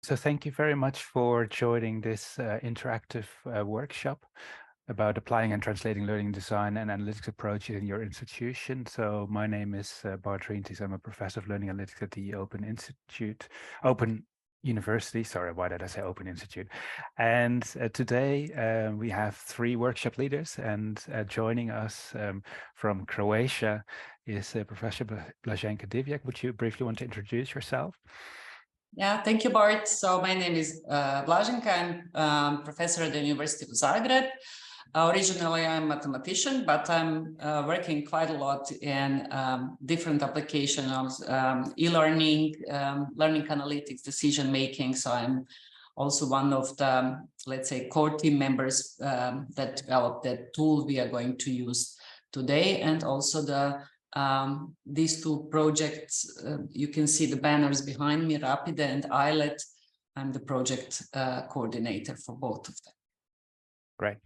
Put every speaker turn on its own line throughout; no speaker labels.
So thank you very much for joining this interactive workshop about applying and translating learning design and analytics approaches in your institution. So my name is Bart Rienties. I'm a professor of learning analytics at the Open University. Sorry, why did I say Open Institute? And today we have three workshop leaders, and joining us from Croatia is Professor Blaženka Divjak. Would you briefly want to introduce yourself?
Yeah, thank you, Bart. So my name is Blaženka. I'm professor at the University of Zagreb. Originally, I'm a mathematician, but I'm working quite a lot in different applications of e-learning, learning analytics, decision-making. So I'm also one of the, let's say, core team members that developed the tool we are going to use today, and also these two projects. You can see the banners behind me, Rapide and Islet. I'm the project coordinator for both of them.
Great.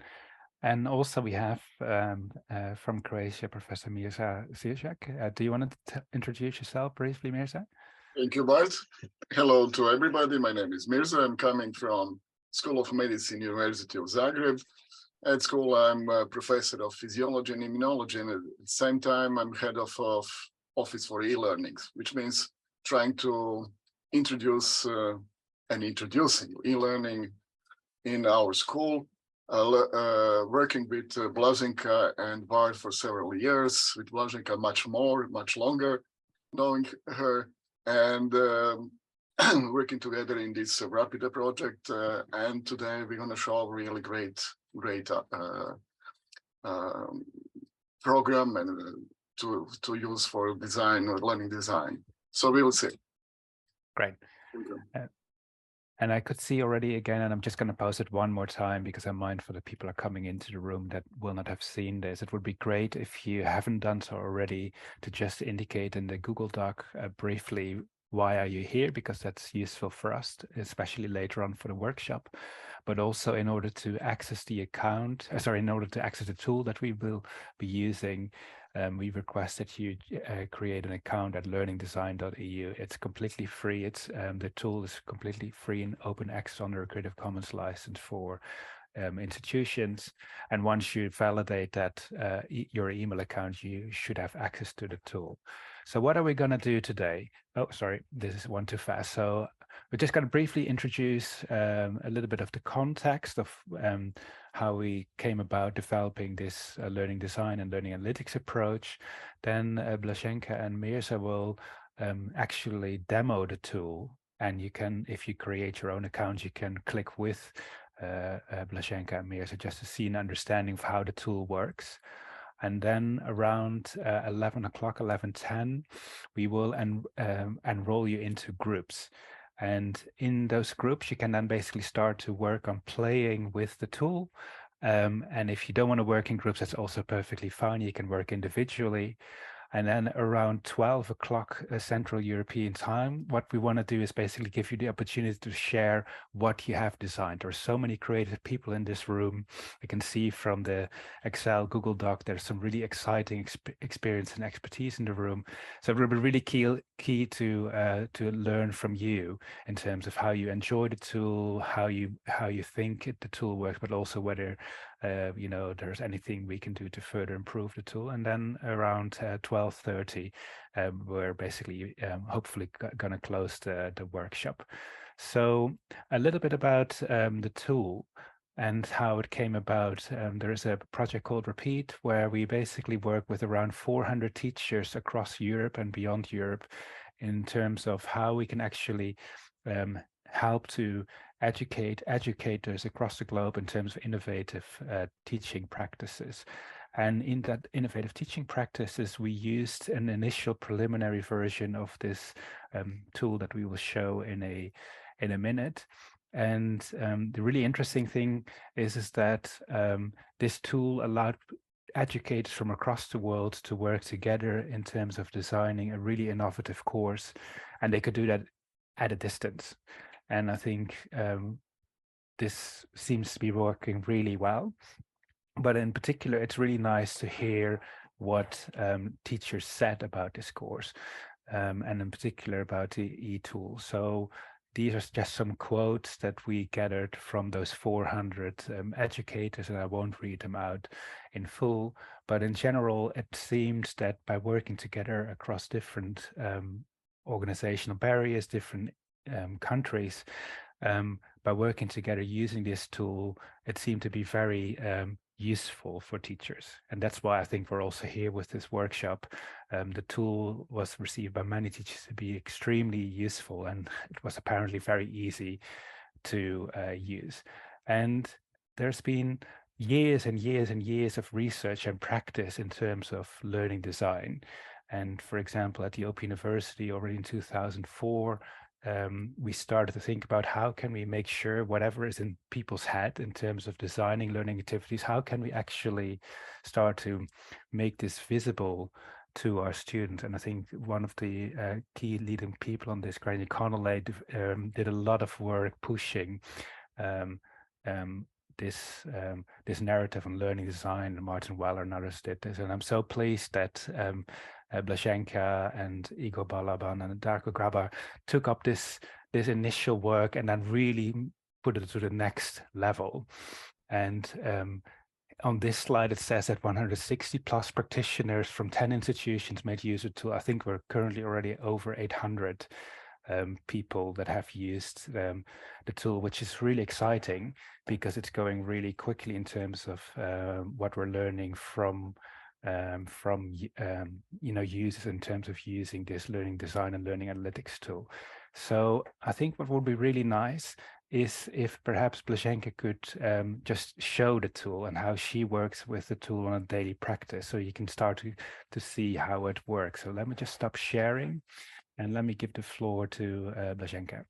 And also we have from Croatia, Professor Mirza Žižak. Do you want to introduce yourself briefly, Mirza?
Thank you, Bart. Hello to everybody. My name is Mirza. I'm coming from School of Medicine, University of Zagreb. At school, I'm a professor of physiology and immunology, and at the same time, I'm head of Office for e-learnings, which means trying to introduce and introducing e-learning in our school. Working with Blaženka and Bart for several years, with Blaženka much longer, knowing her, and working together in this Rapide project. And today we're going to show a really great program and to use for design or learning design. So we will see.
Great. And I could see already again, and I'm just going to pause it one more time because I'm mindful that people are coming into the room that will not have seen this. It would be great if you haven't done so already to just indicate in the Google Doc briefly, why are you here? Because that's useful for us, especially later on for the workshop, but also in order to access the account, in order to access the tool that we will be using. We request that you create an account at learningdesign.eu. It's completely free. It's the tool is completely free and open access under a Creative Commons license for institutions. And once you validate that your email account, you should have access to the tool. So what are we going to do today? Oh, sorry, this is one too fast. So we're just going to briefly introduce a little bit of the context of how we came about developing this learning design and learning analytics approach. Then Blaženka and Mirza will actually demo the tool. And you can, if you create your own account, you can click with Blaženka and Mirza just to see an understanding of how the tool works. And then around 11 o'clock, 11:10, we will enroll you into groups. And in those groups, you can then basically start to work on playing with the tool. And if you don't want to work in groups, that's also perfectly fine. You can work individually. And then around 12 o'clock Central European time, what we want to do is basically give you the opportunity to share what you have designed. There are so many creative people in this room. You can see from the Excel, Google Doc, there's some really exciting experience and expertise in the room. So it will be really key to learn from you in terms of how you enjoy the tool, how you think the tool works, but also whether there's anything we can do to further improve the tool. And then around 12:30, we're basically hopefully going to close the workshop. So a little bit about the tool and how it came about. There is a project called Repeat, where we basically work with around 400 teachers across Europe and beyond Europe in terms of how we can actually help to educate educators across the globe in terms of innovative teaching practices. And in that innovative teaching practices, we used an initial preliminary version of this tool that we will show in a minute. And the really interesting thing is that this tool allowed educators from across the world to work together in terms of designing a really innovative course, and they could do that at a distance. And I think this seems to be working really well. But in particular, it's really nice to hear what teachers said about this course, and in particular about the e-tool. So these are just some quotes that we gathered from those 400 educators, and I won't read them out in full. But in general, it seems that by working together across different organizational barriers, different countries, by working together using this tool, it seemed to be very useful for teachers. And that's why I think we're also here with this workshop. The tool was received by many teachers to be extremely useful, and it was apparently very easy to use. And there's been years and years and years of research and practice in terms of learning design. And for example, at the Open University already in 2004, we started to think about how can we make sure whatever is in people's head in terms of designing learning activities, how can we actually start to make this visible to our students. And I think one of the key leading people on this, Granny Connolly, did a lot of work pushing this narrative on learning design, and Martin Weller and others did this. And I'm so pleased that Blaženka and Igor Balaban and Darko Grabar took up this initial work and then really put it to the next level. And on this slide, it says that 160 plus practitioners from 10 institutions made use of the tool. I think we're currently already over 800 people that have used the tool, which is really exciting because it's going really quickly in terms of what we're learning from users in terms of using this learning design and learning analytics tool. So I think what would be really nice is if perhaps Blaženka could just show the tool and how she works with the tool on a daily practice, so you can start to see how it works. So let me just stop sharing and let me give the floor to Blaženka.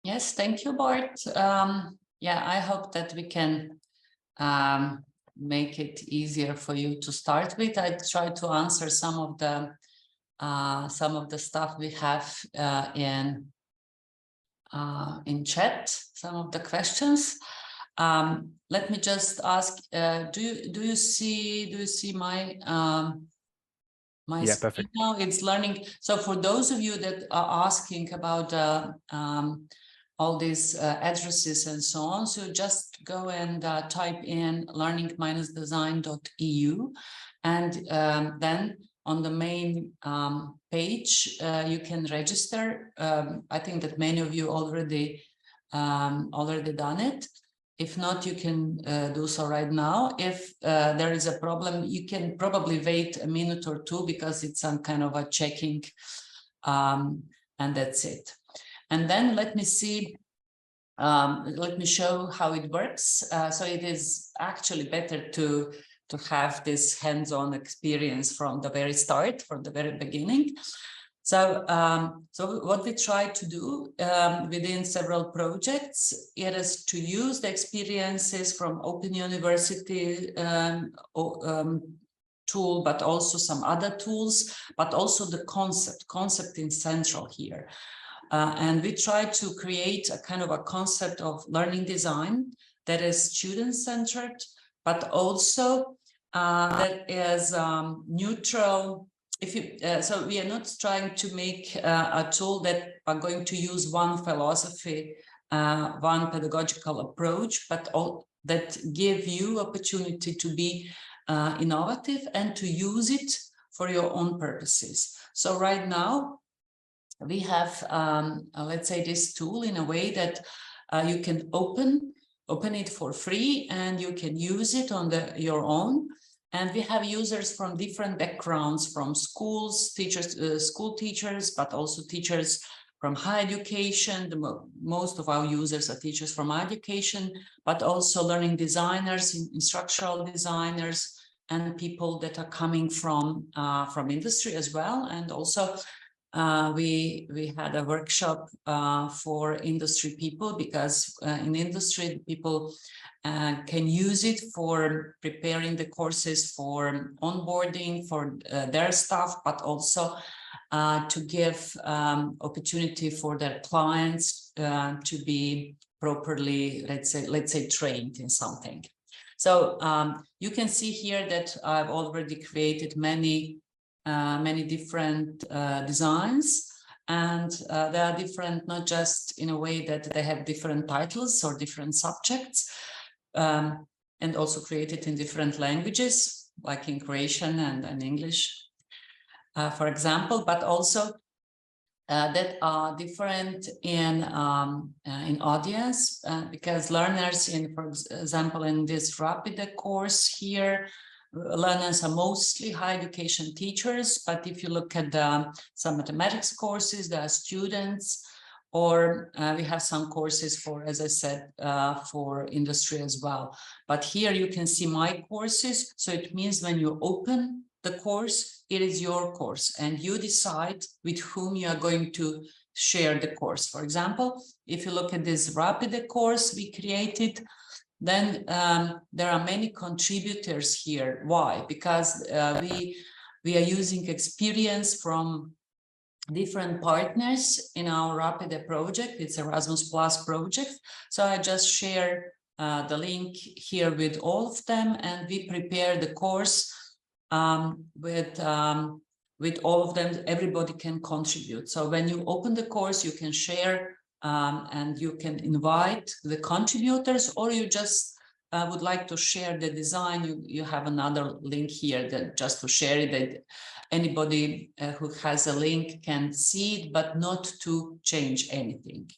Yes, thank you, Bart. Yeah, I hope that we can make it easier for you to start with. I try to answer some of the stuff we have in chat, some of the questions. Let me just ask: do you see my my screen now? It's learning. So for those of you that are asking about all these addresses and so on, so just go and type in learning-design.eu, and then on the main page you can register. I think that many of you already done it. If not, you can do so right now. If there is a problem, you can probably wait a minute or two because it's some kind of a checking, and that's it. And then let me see, let me show how it works. So it is actually better to have this hands-on experience from the very start, from the very beginning. So, so what we try to do within several projects, it is to use the experiences from Open University tool, but also some other tools, but also the concept in central here. And we try to create a kind of a concept of learning design that is student-centered, but also that is neutral. If you, so we are not trying to make a tool that are going to use one philosophy, one pedagogical approach, but all that give you opportunity to be innovative and to use it for your own purposes. So right now we have, let's say, this tool in a way that you can open it for free and you can use it on your own. And we have users from different backgrounds, from schools, teachers, school teachers, but also teachers from higher education. Most of our users are teachers from higher education, but also learning designers, instructional designers, and people that are coming from industry as well. And also we had a workshop for industry people, because in industry people can use it for preparing the courses for onboarding for their staff, but also to give opportunity for their clients to be properly, let's say trained in something. So you can see here that I've already created many different designs, And they are different, not just in a way that they have different titles or different subjects, and also created in different languages, like in Croatian and English, for example, but also that are different in audience, because learners in, for example, in this rapid course here, learners are mostly higher education teachers, but if you look at some mathematics courses, there are students, or we have some courses for, as I said, for industry as well. But here you can see my courses, so it means when you open the course, it is your course, and you decide with whom you are going to share the course. For example, if you look at this rapid course we created, then there are many contributors here. Why? Because we are using experience from different partners in our Rapid project. It's Erasmus Plus project. So I just share the link here with all of them, and we prepare the course with all of them. Everybody can contribute. So when you open the course, you can share and you can invite the contributors, or you just would like to share the design. You have another link here that just to share it, that anybody who has a link can see it, but not to change anything.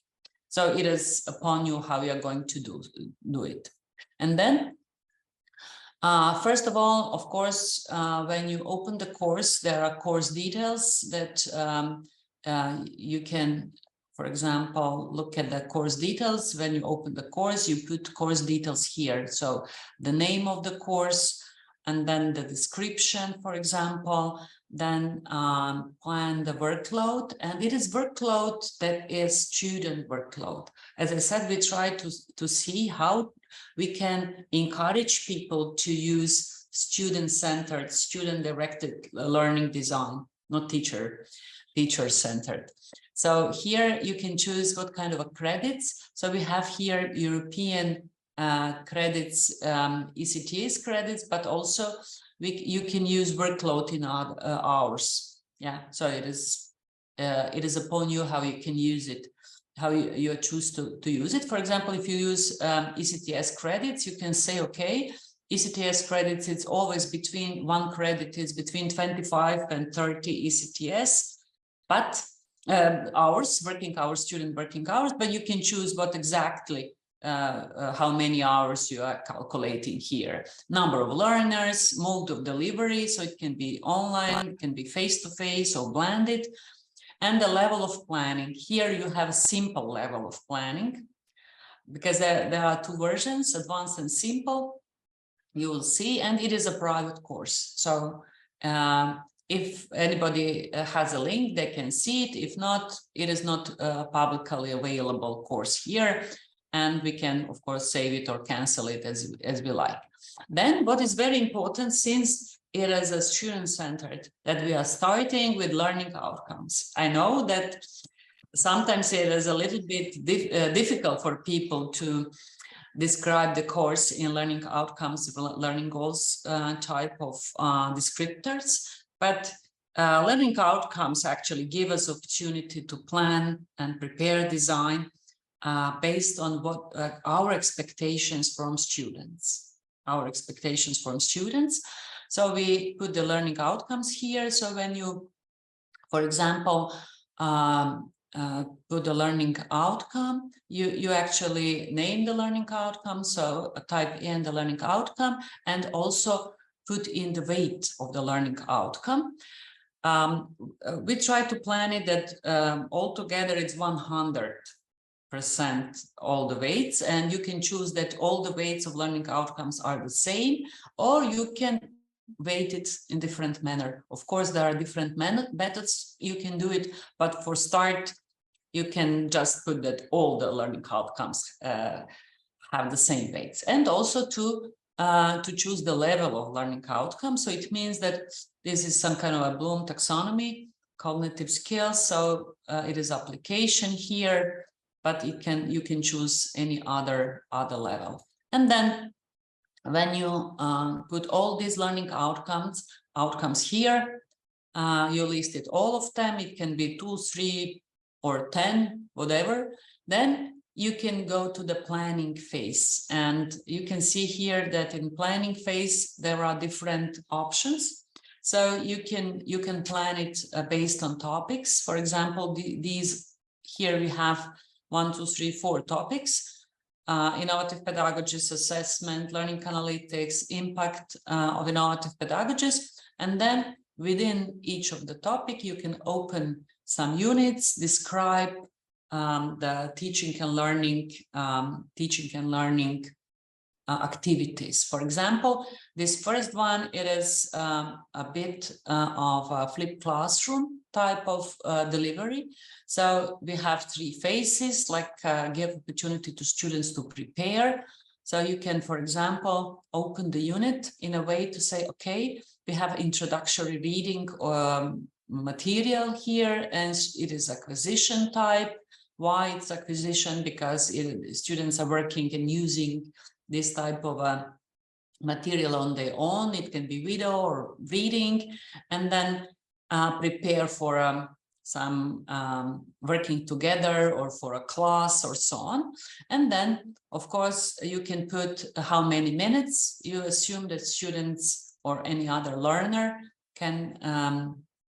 So it is upon you how you are going to do it. And then first of all, of course, when you open the course, there are course details that you can, for example, look at the course details. When you open the course, you put course details here. So the name of the course, and then the description, for example, then plan the workload. And it is workload that is student workload. As I said, we try to see how we can encourage people to use student-centered, student-directed learning design, not teacher-centered. So here you can choose what kind of credits. So we have here European credits, ECTS credits, but also you can use workload in hours. Yeah, so it is upon you how you can use it, how you choose to use it. For example, if you use ECTS credits, you can say, okay, ECTS credits, it's always between, one credit is between 25 and 30 ECTS, but hours, working hours, student working hours, but you can choose what exactly, how many hours you are calculating here. Number of learners, mode of delivery, so it can be online, it can be face-to-face or blended, and the level of planning. Here you have a simple level of planning, because there are two versions, advanced and simple, you will see, and it is a private course. So if anybody has a link, they can see it. If not, it is not a publicly available course here, and we can, of course, save it or cancel it as we like. Then what is very important, since it is a student-centered, that we are starting with learning outcomes. I know that sometimes it is a little bit difficult for people to describe the course in learning outcomes, learning goals type of descriptors, but learning outcomes actually give us opportunity to plan and prepare design based on what our expectations from students. So we put the learning outcomes here. So when you, for example, put the learning outcome, you actually name the learning outcome. So type in the learning outcome and also put in the weight of the learning outcome. We try to plan it that altogether it's 100% all the weights, and you can choose that all the weights of learning outcomes are the same, or you can weight it in different manner. Of course, there are different methods you can do it, but for start, you can just put that all the learning outcomes have the same weights, and also to choose the level of learning outcome. So it means that this is some kind of a Bloom taxonomy, cognitive skills. So it is application here, but you can choose any other level. And then when you put all these learning outcomes here, you listed all of them. It can be 2, 3, or 10, whatever. Then you can go to the planning phase, and you can see here that in planning phase there are different options. So you can plan it based on topics. For example, these here we have 1, 2, 3, 4 topics: innovative pedagogies, assessment, learning analytics, impact of innovative pedagogies, and then within each of the topic you can open some units, describe the teaching and learning activities. For example, this first one, it is a bit of a flipped classroom type of delivery. So we have 3 phases, like give opportunity to students to prepare. So you can, for example, open the unit in a way to say, okay, we have introductory reading material here, and it is acquisition type. Why it's acquisition? Because students are working and using this type of material on their own. It can be video or reading, and then prepare for some working together or for a class or so on. And then, of course, you can put how many minutes you assume that students or any other learner can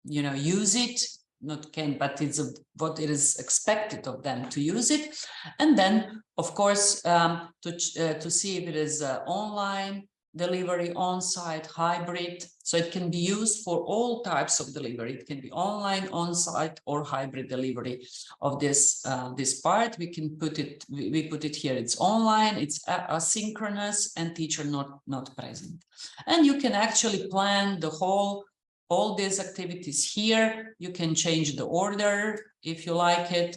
use it. Not can, but it's what it is expected of them to use it. And then, of course, to see if it is online delivery, on-site, hybrid. So it can be used for all types of delivery. It can be online, on-site, or hybrid delivery of this this part. We can put it. We put it here. It's online. It's asynchronous, and teacher not present. And you can actually plan the whole. All these activities here. You can change the order if you like it,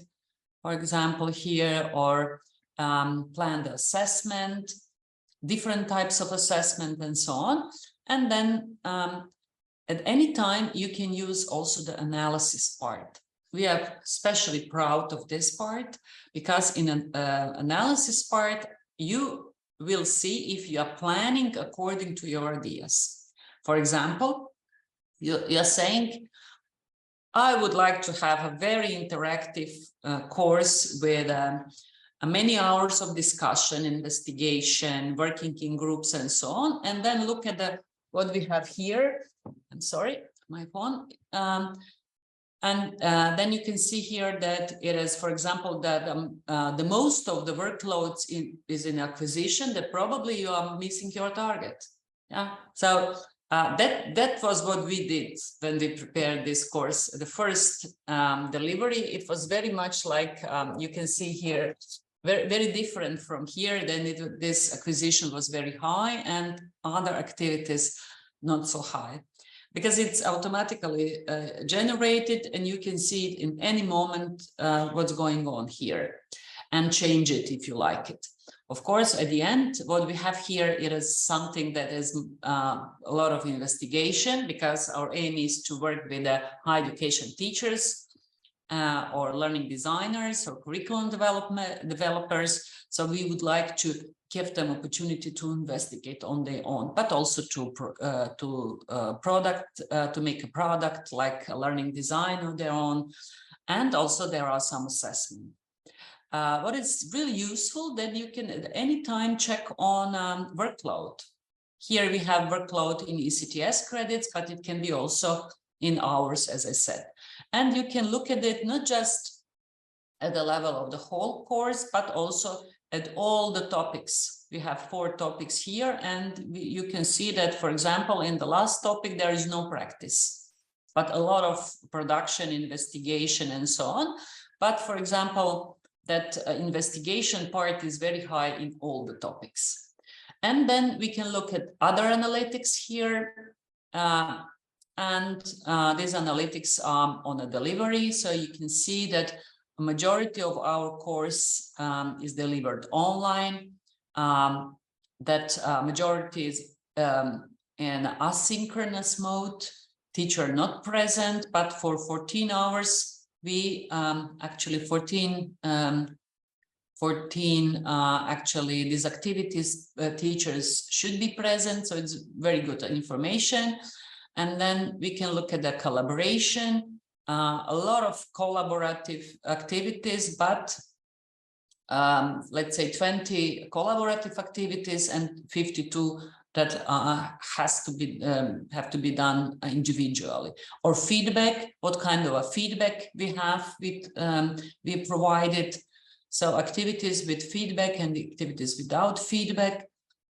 for example, here, or plan the assessment, different types of assessment, and so on. And then at any time, you can use also the analysis part. We are especially proud of this part because in an analysis part, you will see if you are planning according to your ideas. For example, you're saying, I would like to have a very interactive course with many hours of discussion, investigation, working in groups, and so on. And then look at what we have here. I'm sorry, my phone. Then you can see here that it is, for example, that the most of the workloads is in acquisition, that probably you are missing your target. Yeah. So that was what we did when we prepared this course. The first delivery, it was very much like you can see here, very, very different from here. Then this acquisition was very high, and other activities not so high, because it's automatically generated, and you can see it in any moment what's going on here, and change it if you like it. Of course, at the end, what we have here, it is something that is a lot of investigation, because our aim is to work with high education teachers or learning designers or curriculum developers. So we would like to give them opportunity to investigate on their own, but also to make a product like a learning design on their own. And also there are some assessment. What is really useful, that you can at any time check on workload. Here we have workload in ECTS credits, but it can be also in hours, as I said. And you can look at it not just at the level of the whole course, but also at all the topics. We have 4 topics here, and you can see that, for example, in the last topic, there is no practice, but a lot of production, investigation, and so on. But for example, that investigation part is very high in all the topics. And then we can look at other analytics here. These analytics are on a delivery. So you can see that a majority of our course is delivered online. That majority is in asynchronous mode, teacher not present, but for 14 hours, we actually 14 actually these activities teachers should be present, so it's very good information. And then we can look at the collaboration, a lot of collaborative activities, but let's say 20 collaborative activities and 52 that have to be done individually. Or feedback, what kind of a feedback we have we provided. So activities with feedback and activities without feedback.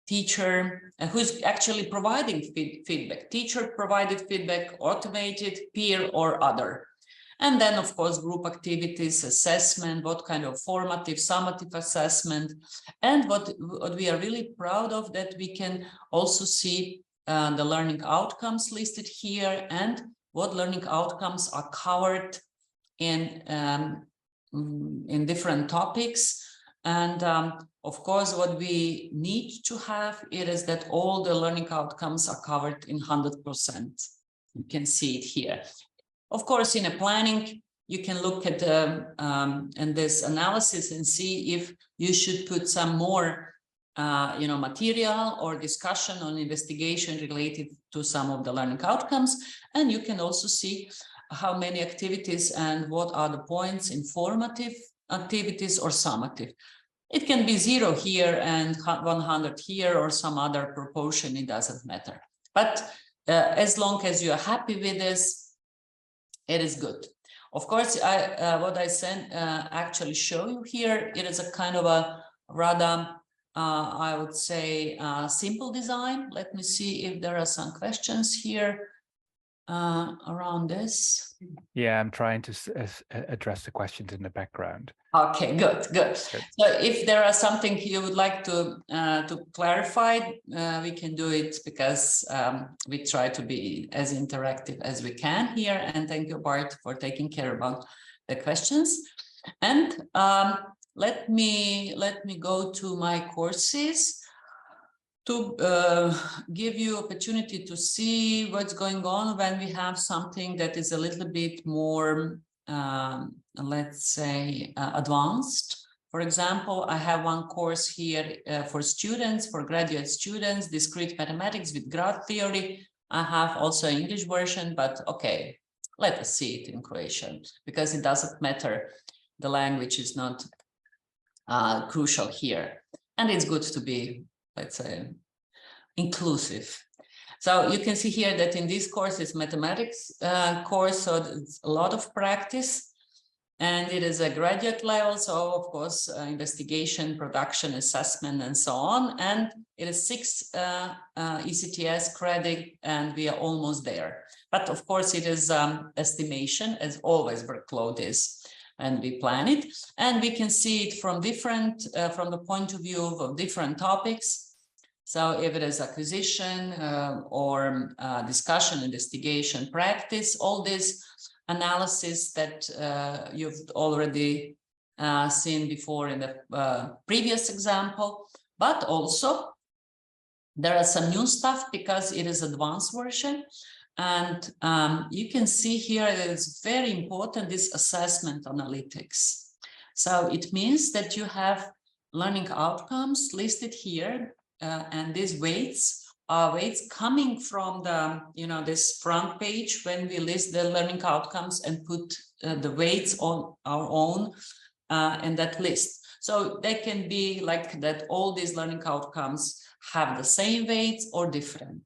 Teacher, who's actually providing feedback. Teacher provided feedback, automated, peer, or other. And then, of course, group activities, assessment, what kind of formative, summative assessment. And what we are really proud of, that we can also see the learning outcomes listed here and what learning outcomes are covered in different topics. And of course, what we need to have is that all the learning outcomes are covered in 100%. You can see it here. Of course, in a planning, you can look at and this analysis and see if you should put some more, material or discussion on investigation related to some of the learning outcomes. And you can also see how many activities and what are the points, informative activities or summative. It can be 0 here and 100 here or some other proportion, it doesn't matter. But as long as you are happy with this, it is good. Of course, what I actually show you here, it is a kind of a rather, I would say, simple design. Let me see if there are some questions here around this.
Yeah, I'm trying to address the questions in the background.
Okay, good. So if there are something you would like to clarify, we can do it, because we try to be as interactive as we can here. And thank you, Bart, for taking care about the questions. And let me go to my courses to give you opportunity to see what's going on when we have something that is a little bit more, let's say, advanced. For example, I have one course here for students, for graduate students, discrete mathematics with graph theory. I have also an English version, but okay, let us see it in Croatian, because it doesn't matter. The language is not crucial here. And it's good to be, let's say, inclusive. So you can see here that in this course is mathematics course, so it's a lot of practice, and it is a graduate level. So of course, investigation, production, assessment, and so on. And it is 6 ECTS credit, and we are almost there. But of course, it is estimation, as always workload is, and we plan it. And we can see it from different, from the point of view of different topics. So if it is acquisition or discussion, investigation, practice, all this analysis that you've already seen before in the previous example, but also there are some new stuff because it is advanced version. And you can see here that it's very important, this assessment analytics. So it means that you have learning outcomes listed here, and these weights are weights coming from the, this front page when we list the learning outcomes and put the weights on our own in that list. So they can be like that, all these learning outcomes have the same weights or different.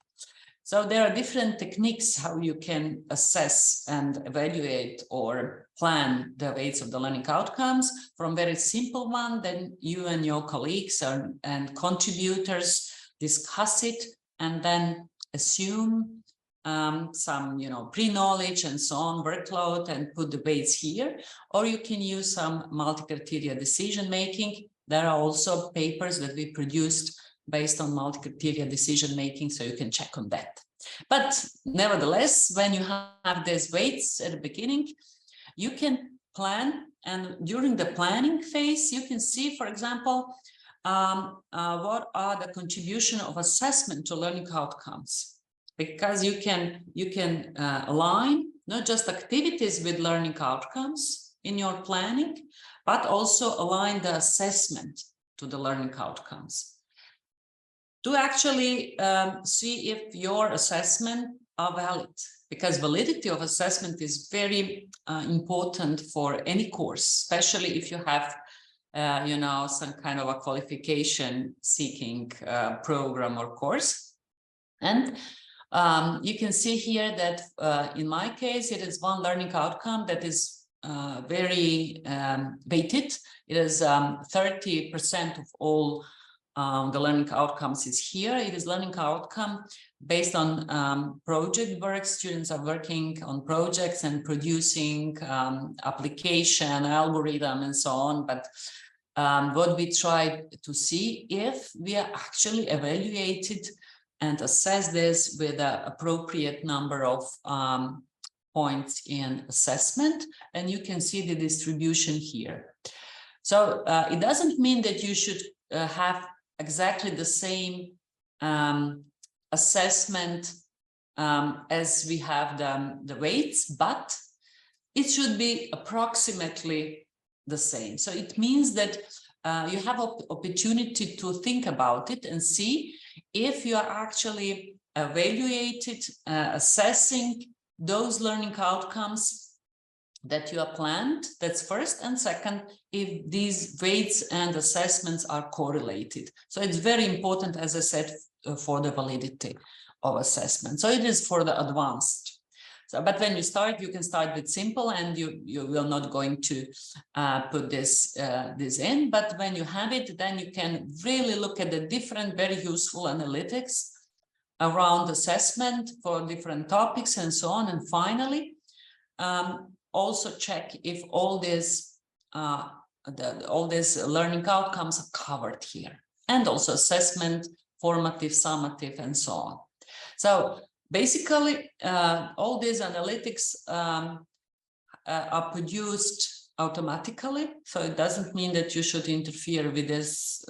So there are different techniques how you can assess and evaluate or plan the weights of the learning outcomes, from very simple one, then you and your colleagues and contributors discuss it and then assume some, pre-knowledge and so on, workload, and put the weights here. Or you can use some multi-criteria decision-making. There are also papers that we produced based on multi-criteria decision-making, so you can check on that. But nevertheless, when you have these weights at the beginning, you can plan, and during the planning phase, you can see, for example, what are the contribution of assessment to learning outcomes, because you can align not just activities with learning outcomes in your planning, but also align the assessment to the learning outcomes. To actually see if your assessment are valid, because validity of assessment is very important for any course, especially if you have you know, some kind of a qualification seeking program or course. And you can see here that in my case, it is one learning outcome that is very weighted. It is 30% of all the learning outcomes is here. It is learning outcome based on project work. Students are working on projects and producing application, algorithm, and so on. But what we try to see if we are actually evaluated and assess this with an appropriate number of points in assessment, and you can see the distribution here. So it doesn't mean that you should have exactly the same assessment as we have the weights, but it should be approximately the same. So it means that you have an opportunity to think about it and see if you are actually evaluated, assessing those learning outcomes that you have planned. That's first. And second, if these weights and assessments are correlated. So it's very important, as I said, for the validity of assessment. So it is for the advanced. So, but when you start, you can start with simple, and you will not going to put this in. But when you have it, then you can really look at the different, very useful analytics around assessment for different topics and so on. And finally, also check if all these learning outcomes are covered here, and also assessment, formative, summative, and so on. So basically, all these analytics are produced automatically, so it doesn't mean that you should interfere with this,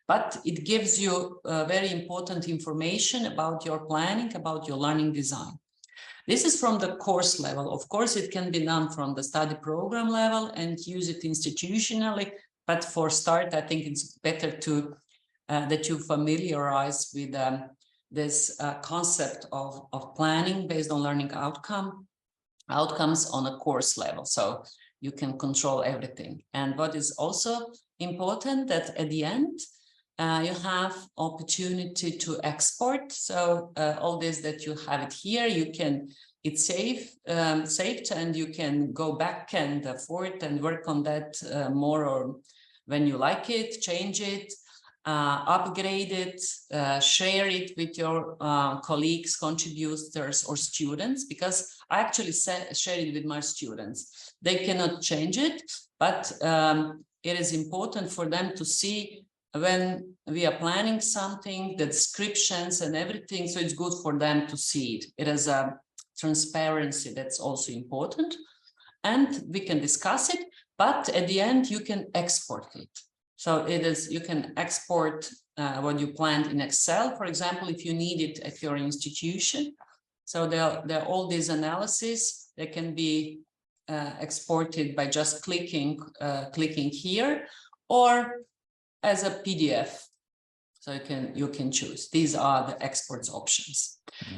but it gives you very important information about your planning, about your learning design. This is from the course level. Of course, it can be done from the study program level and use it institutionally, but for start, I think it's better to that you familiarize with this concept of planning based on learning outcomes on a course level, so you can control everything. And what is also important, that at the end you have opportunity to export. So all this that you have it here, you can, it's saved, and you can go back and forth and work on that more, or when you like it, change it, upgrade it, share it with your colleagues, contributors, or students, because I actually share it with my students. They cannot change it, but it is important for them to see when we are planning something, the descriptions and everything, so it's good for them to see it. It is a transparency that's also important, and we can discuss it, but at the end you can export it. So it is, you can export what you planned in Excel, for example, if you need it at your institution. So there are all these analyses that can be exported by just clicking here, or as a PDF. So you can choose. These are the exports options.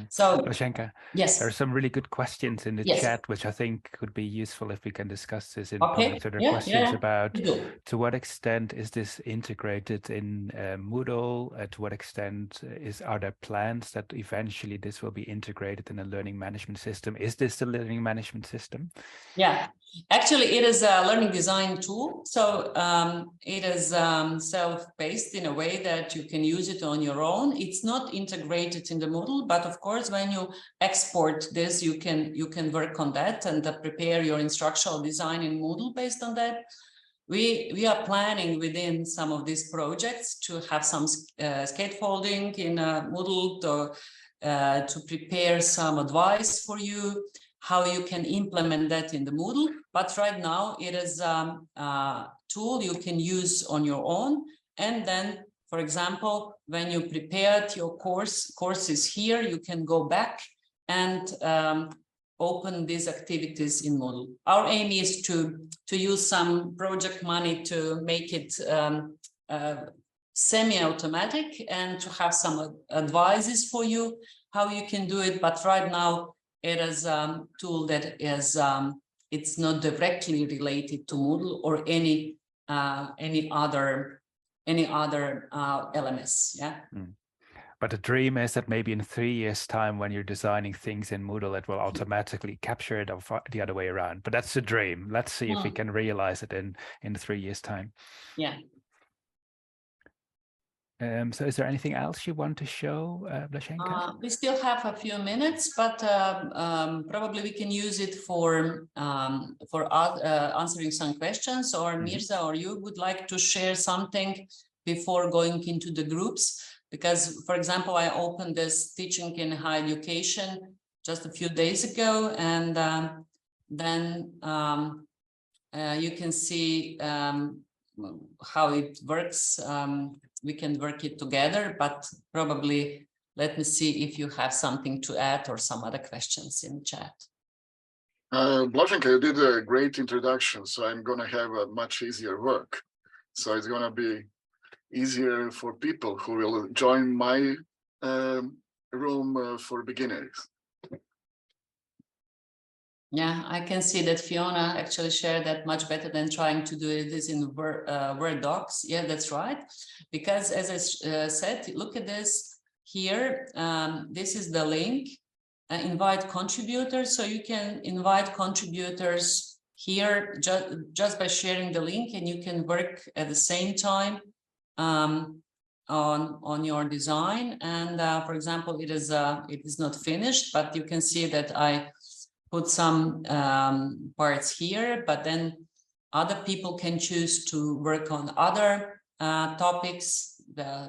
So
Blaženka,
yes,
there are some really good questions in the chat, which I think could be useful if we can discuss this in public. So there are questions about to what extent is this integrated in Moodle? To what extent are there plans that eventually this will be integrated in a learning management system? Is this the learning management system?
Yeah, actually it is a learning design tool. So it is self-paced in a way that you can use it on your own. It's not integrated in the Moodle, but of course, when you export this, you can work on that and prepare your instructional design in Moodle based on that. We are planning within some of these projects to have some scaffolding in Moodle to prepare some advice for you, how you can implement that in the Moodle. But right now it is a tool you can use on your own. And then, for example, when you prepared your courses here, you can go back and open these activities in Moodle. Our aim is to use some project money to make it semi-automatic and to have some advices for you how you can do it, but right now it is a tool that is it's not directly related to Moodle or any other LMS. Yeah.
But the dream is that maybe in 3 years' time, when you're designing things in Moodle, it will automatically capture it, or the other way around. But that's the dream. Let's see if we can realize it in 3 years' time.
Yeah.
So is there anything else you want to show, Blaženka?
We still have a few minutes, but probably we can use it for answering some questions, or Mirza or you would like to share something before going into the groups. Because, for example, I opened this teaching in higher education just a few days ago, and then you can see how it works. We can work it together, but probably let me see if you have something to add or some other questions in the chat.
Blaženka, you did a great introduction, so I'm going to have a much easier work. So it's going to be easier for people who will join my room for beginners.
Yeah, I can see that Fiona actually shared that much better than trying to do this in Word docs. Yeah, that's right. Because as I said, look at this here. This is the link, invite contributors. So you can invite contributors here just by sharing the link, and you can work at the same time on your design. And for example, it is not finished, but you can see that I put some parts here, but then other people can choose to work on other topics,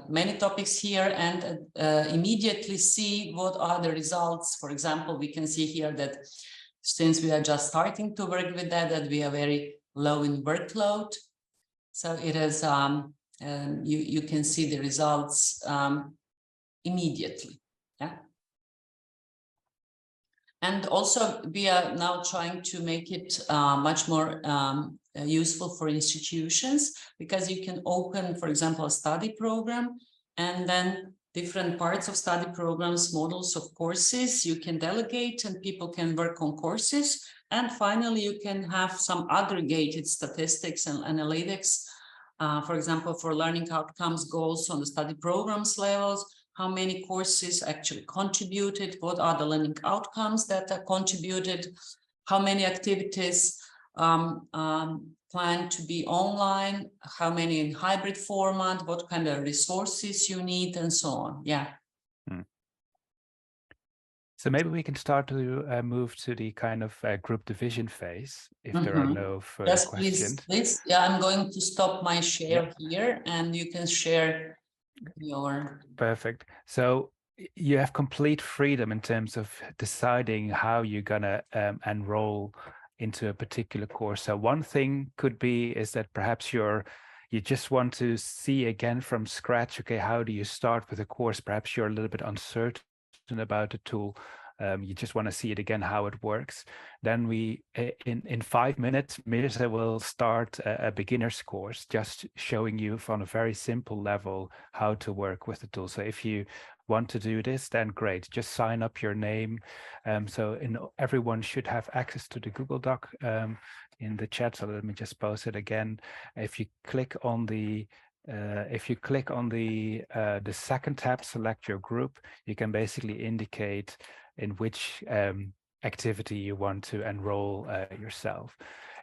many topics here, and immediately see what are the results. For example, we can see here that since we are just starting to work with that we are very low in workload. So it is, you can see the results immediately. Yeah. And also we are now trying to make it much more useful for institutions, because you can open, for example, a study program, and then different parts of study programs, models of courses, you can delegate and people can work on courses. And finally, you can have some aggregated statistics and analytics, for example, for learning outcomes goals on the study programs levels, how many courses actually contributed, what are the learning outcomes that are contributed, how many activities planned to be online, how many in hybrid format, what kind of resources you need, and so on. Yeah.
So maybe we can start to move to the kind of group division phase, if there are no further questions.
Please. Yeah, I'm going to stop my share here, and you can share your...
Perfect. So you have complete freedom in terms of deciding how you're gonna enroll into a particular course. So one thing could be is that perhaps you just want to see again from scratch, okay, how do you start with a course? Perhaps you're a little bit uncertain about the tool. You just want to see it again, how it works. Then we, in 5 minutes, Mirza will start a beginner's course, just showing you from a very simple level how to work with the tool. So if you want to do this, then great, just sign up your name. So everyone should have access to the Google Doc in the chat. So let me just post it again. If you click on the second tab, select your group, you can basically indicate in which activity you want to enroll yourself.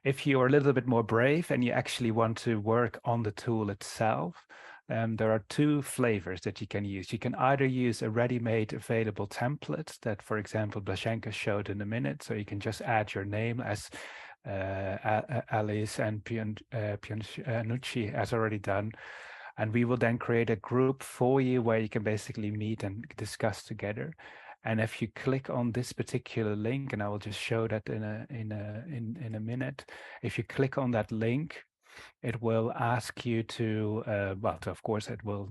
If you are a little bit more brave and you actually want to work on the tool itself, there are two flavors that you can use. You can either use a ready-made available template that, for example, Blaženka showed in a minute. So you can just add your name as Alice and Pianucci has already done. And we will then create a group for you where you can basically meet and discuss together. And if you click on this particular link, and I will just show that in a minute, if you click on that link, it will ask you to, of course, it will,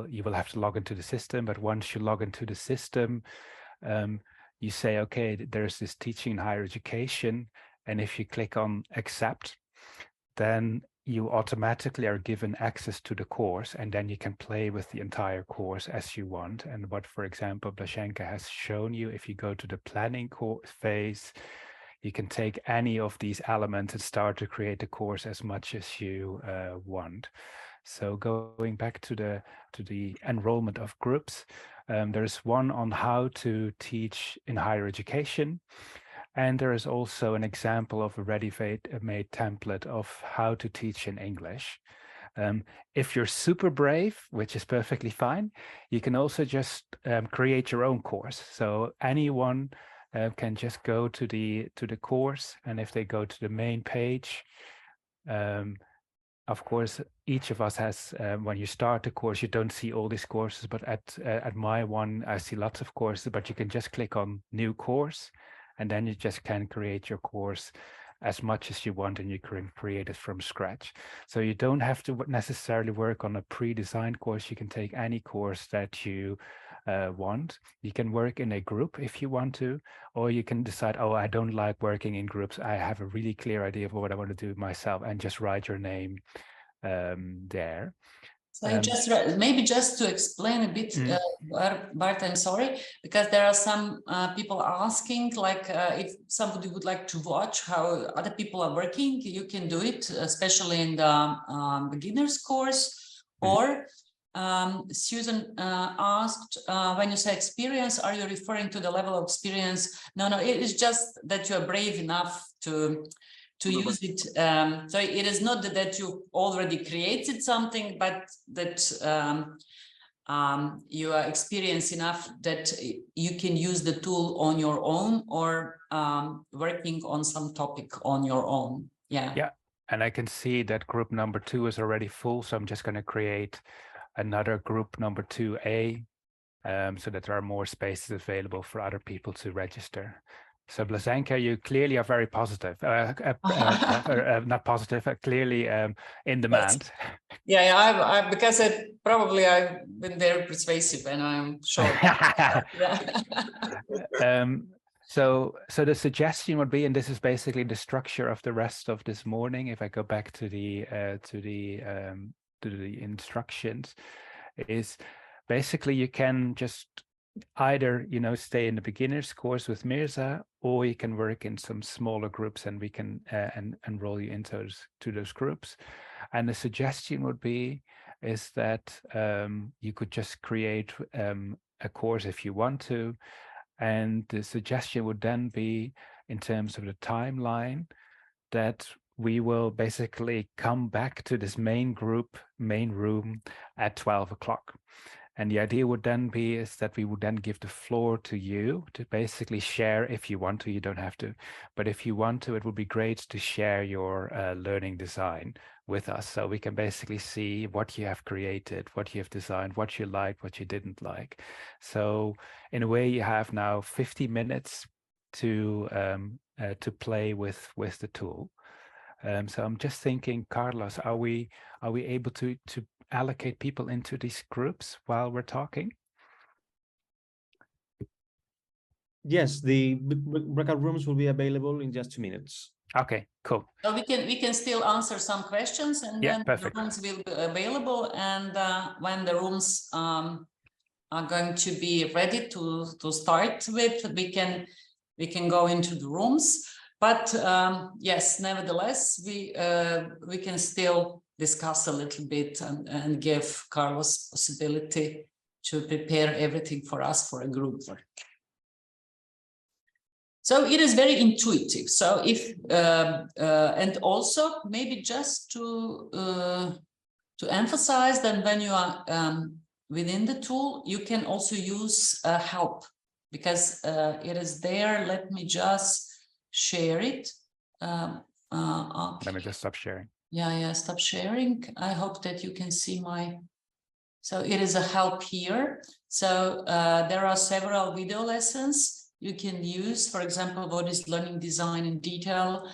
you will have to log into the system. But once you log into the system, you say, okay, there's this teaching in higher education. And if you click on accept, then you automatically are given access to the course, and then you can play with the entire course as you want. And what, for example, Blaženka has shown you, if you go to the planning phase, you can take any of these elements and start to create the course as much as you want. So going back to the enrollment of groups, there's one on how to teach in higher education. And there is also an example of a ready-made template of how to teach in English. If you're super brave, which is perfectly fine, you can also just create your own course. So anyone can just go to the course, and if they go to the main page, of course, each of us has, when you start the course, you don't see all these courses, but at my one, I see lots of courses, but you can just click on new course, and then you just can create your course as much as you want, and you can create it from scratch. So you don't have to necessarily work on a pre-designed course. You can take any course that you want. You can work in a group if you want to, or you can decide, oh, I don't like working in groups. I have a really clear idea of what I want to do myself, and just write your name there.
So maybe just to explain a bit, Bart, I'm sorry, because there are some people asking, like if somebody would like to watch how other people are working, you can do it, especially in the beginner's course. Or Susan asked, when you say experience, are you referring to the level of experience? No, it is just that you are brave enough to use it. So it is not that you already created something, but that you are experienced enough that you can use the tool on your own, or working on some topic on your own. Yeah.
And I can see that group number 2 is already full, so I'm just going to create another group number 2A, so that there are more spaces available for other people to register. So Blaženka, you clearly are very positive, not positive, clearly in demand.
Yeah, because I've been very persuasive, and I'm sure.
So the suggestion would be, and this is basically the structure of the rest of this morning. If I go back to the instructions, is basically you can just either stay in the beginner's course with Mirza, or you can work in some smaller groups, and we can enroll you into those groups. And the suggestion would be is that you could just create a course if you want to, and the suggestion would then be, in terms of the timeline, that we will basically come back to this main room at 12 o'clock. And the idea would then be is that we would then give the floor to you to basically share. If you want to, you don't have to, but if you want to, it would be great to share your learning design with us, so we can basically see what you have created, what you have designed, what you liked, what you didn't like. So in a way, you have now 50 minutes to play with the tool. So I'm just thinking, Carlos, are we able to allocate people into these groups while we're talking?
Yes, the breakout rooms will be available in just 2 minutes.
Okay, cool.
So we can still answer some questions, and then
perfect.
the rooms will be available. And when the rooms are going to be ready to start with, we can go into the rooms. But yes, nevertheless, we can still discuss a little bit and give Carlos possibility to prepare everything for us for a group work. So it is very intuitive. So if and also maybe just to emphasize that when you are within the tool, you can also use help, because it is there. Let me just share it. Okay.
Let me just stop sharing.
Yeah, stop sharing. I hope that you can see my. So it is a help here. So there are several video lessons you can use, for example, what is learning design in detail,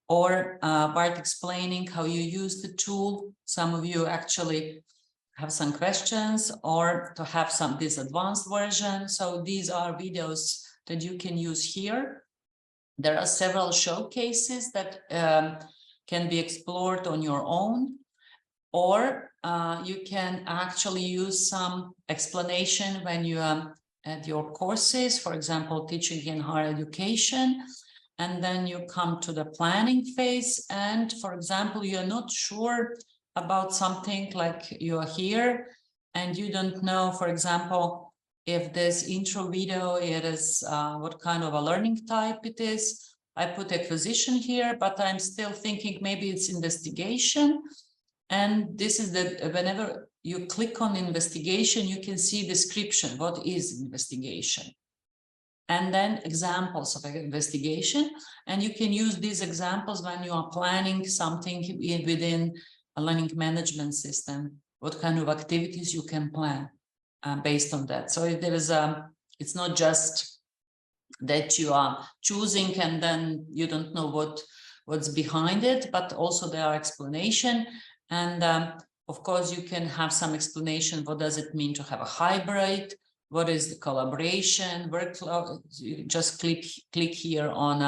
or Bart explaining how you use the tool. Some of you actually have some questions, or to have this advanced version. So these are videos that you can use here. There are several showcases that can be explored on your own, or you can actually use some explanation when you are at your courses, for example, teaching in higher education, and then you come to the planning phase. And for example, you're not sure about something, like you are here and you don't know, for example, if this intro video, it is what kind of a learning type it is. I put acquisition here, but I'm still thinking maybe it's investigation. And this is that whenever you click on investigation, you can see description, what is investigation? And then examples of investigation. And you can use these examples when you are planning something within a learning management system, what kind of activities you can plan based on that. So if there is it's not just that you are choosing and then you don't know what's behind it, but also there are explanation. And of course, you can have some explanation. What does it mean to have a hybrid? What is the collaboration, workflow? You just click here on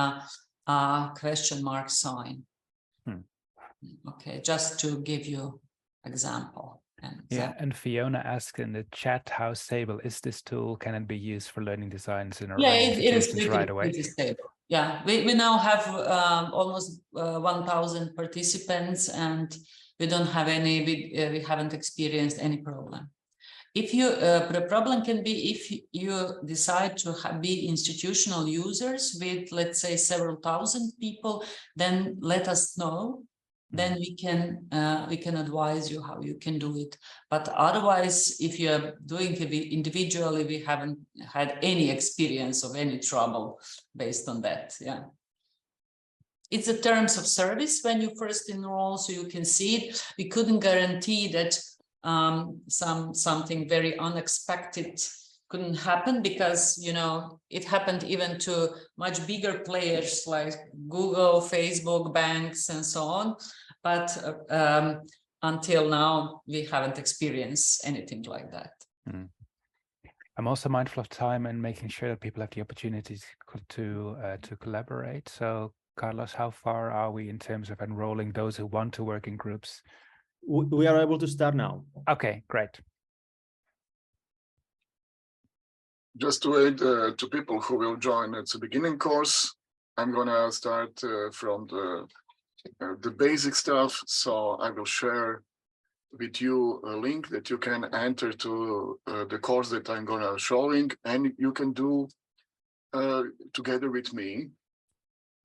a question mark sign. Okay, just to give you example.
And Fiona asked in the chat, how stable is this tool? Can it be used for learning designs in our
it is
right away?
pretty stable. Yeah, we now have almost 1,000 participants, and we don't have any, we haven't experienced any problem. If you, the problem can be if you decide to be institutional users with, let's say, several thousand people, then let us know. Then we can advise you how you can do it. But otherwise, if you're doing it individually, we haven't had any experience of any trouble based on that. Yeah. It's the terms of service when you first enroll, so you can see it. We couldn't guarantee that something very unexpected couldn't happen, because, you know, it happened even to much bigger players like Google, Facebook, banks, and so on. But until now, we haven't experienced anything like that.
I'm also mindful of time and making sure that people have the opportunities to collaborate. So, Carlos, how far are we in terms of enrolling those who want to work in groups?
We are able to start now.
Okay, great.
Just to aid to people who will join at the beginning course, I'm gonna start from the basic stuff. So I will share with you a link that you can enter to the course that I'm gonna showing, and you can do together with me.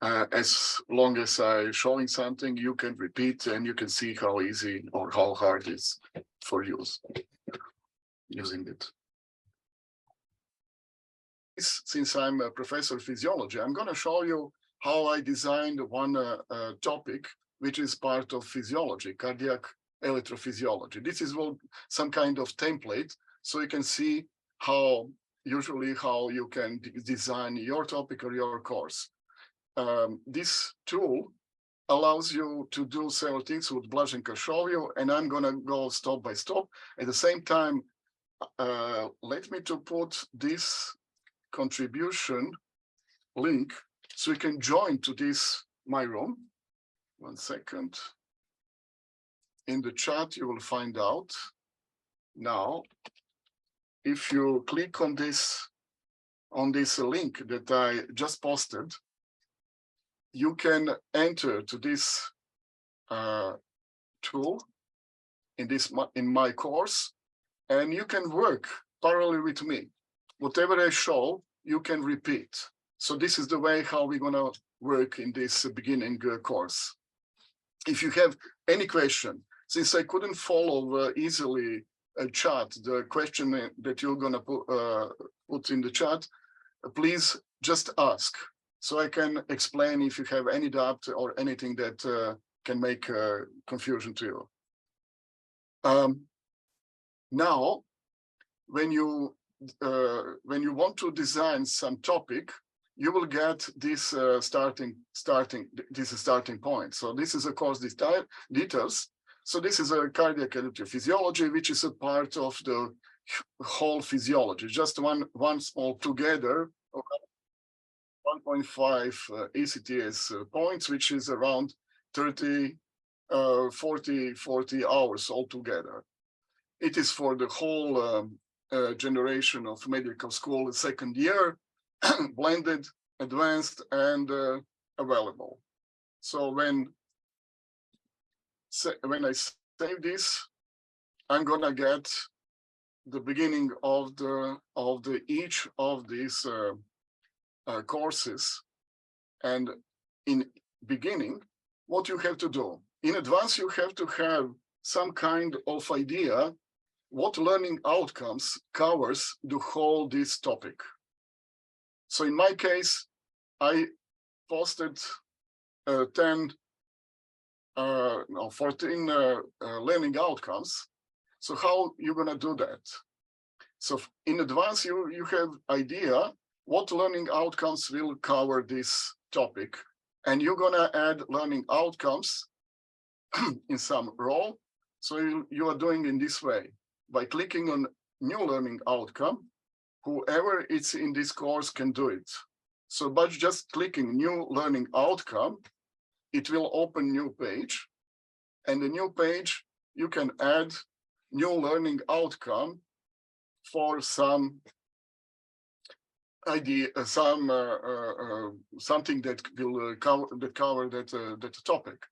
As long as I'm showing something, you can repeat and you can see how easy or how hard it is for you using it. Since I'm a professor of physiology, I'm going to show you how I designed one topic, which is part of physiology, cardiac electrophysiology. This is some kind of template, so you can see how you can design your topic or your course. This tool allows you to do several things what Blaženka show you, and I'm going to go step by step. At the same time, let me to put this contribution link so you can join to this my room. 1 second. In the chat, you will find out. Now, if you click on this link that I just posted, you can enter to this tool in my course, and you can work parallel with me. Whatever I show, you can repeat. So this is the way how we're gonna work in this beginning course. If you have any question, since I couldn't follow easily a chat, the question that you're gonna put in the chat, please just ask, so I can explain if you have any doubt or anything that can make confusion to you. Now, when you want to design some topic, you will get this starting point. So this is, of course, these details. So this is a cardiac electrophysiology, which is a part of the whole physiology. Just one small together, 1.5 ECTS points, which is around 30, 40 hours altogether. It is for the whole generation of medical school, second year, blended, advanced, and available. So when I save this, I'm gonna get the beginning of each of these courses. And in beginning, what you have to do in advance, you have to have some kind of idea what learning outcomes covers the whole this topic. So in my case, I posted 14 learning outcomes. So how you gonna do that? So in advance, you have idea what learning outcomes will cover this topic, and you're gonna add learning outcomes in some row. So you are doing in this way by clicking on new learning outcome. Whoever is in this course can do it. So by just clicking new learning outcome, it will open new page, and the new page you can add new learning outcome for some idea, something that will cover that topic.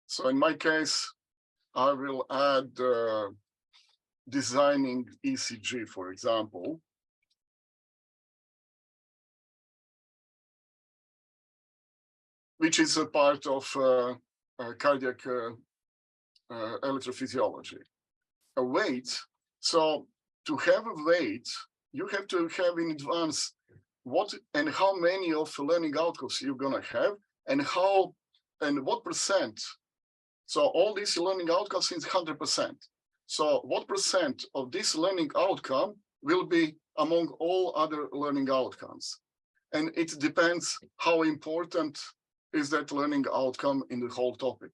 So in my case, I will add designing ECG, for example. Which is a part of cardiac electrophysiology. A weight, so to have a weight, you have to have in advance what and how many of learning outcomes you're gonna have and how and what percent. So all these learning outcomes is 100%. So what percent of this learning outcome will be among all other learning outcomes? And it depends how important is that learning outcome in the whole topic.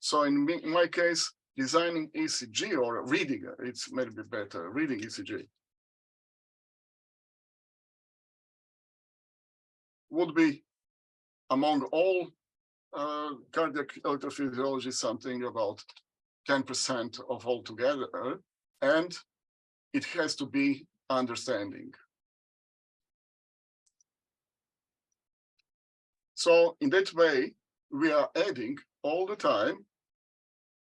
So in my case, designing ECG or reading, it's maybe better, reading ECG would be among all cardiac electrophysiology something about 10% of all together, and it has to be understanding. So in that way, we are adding all the time,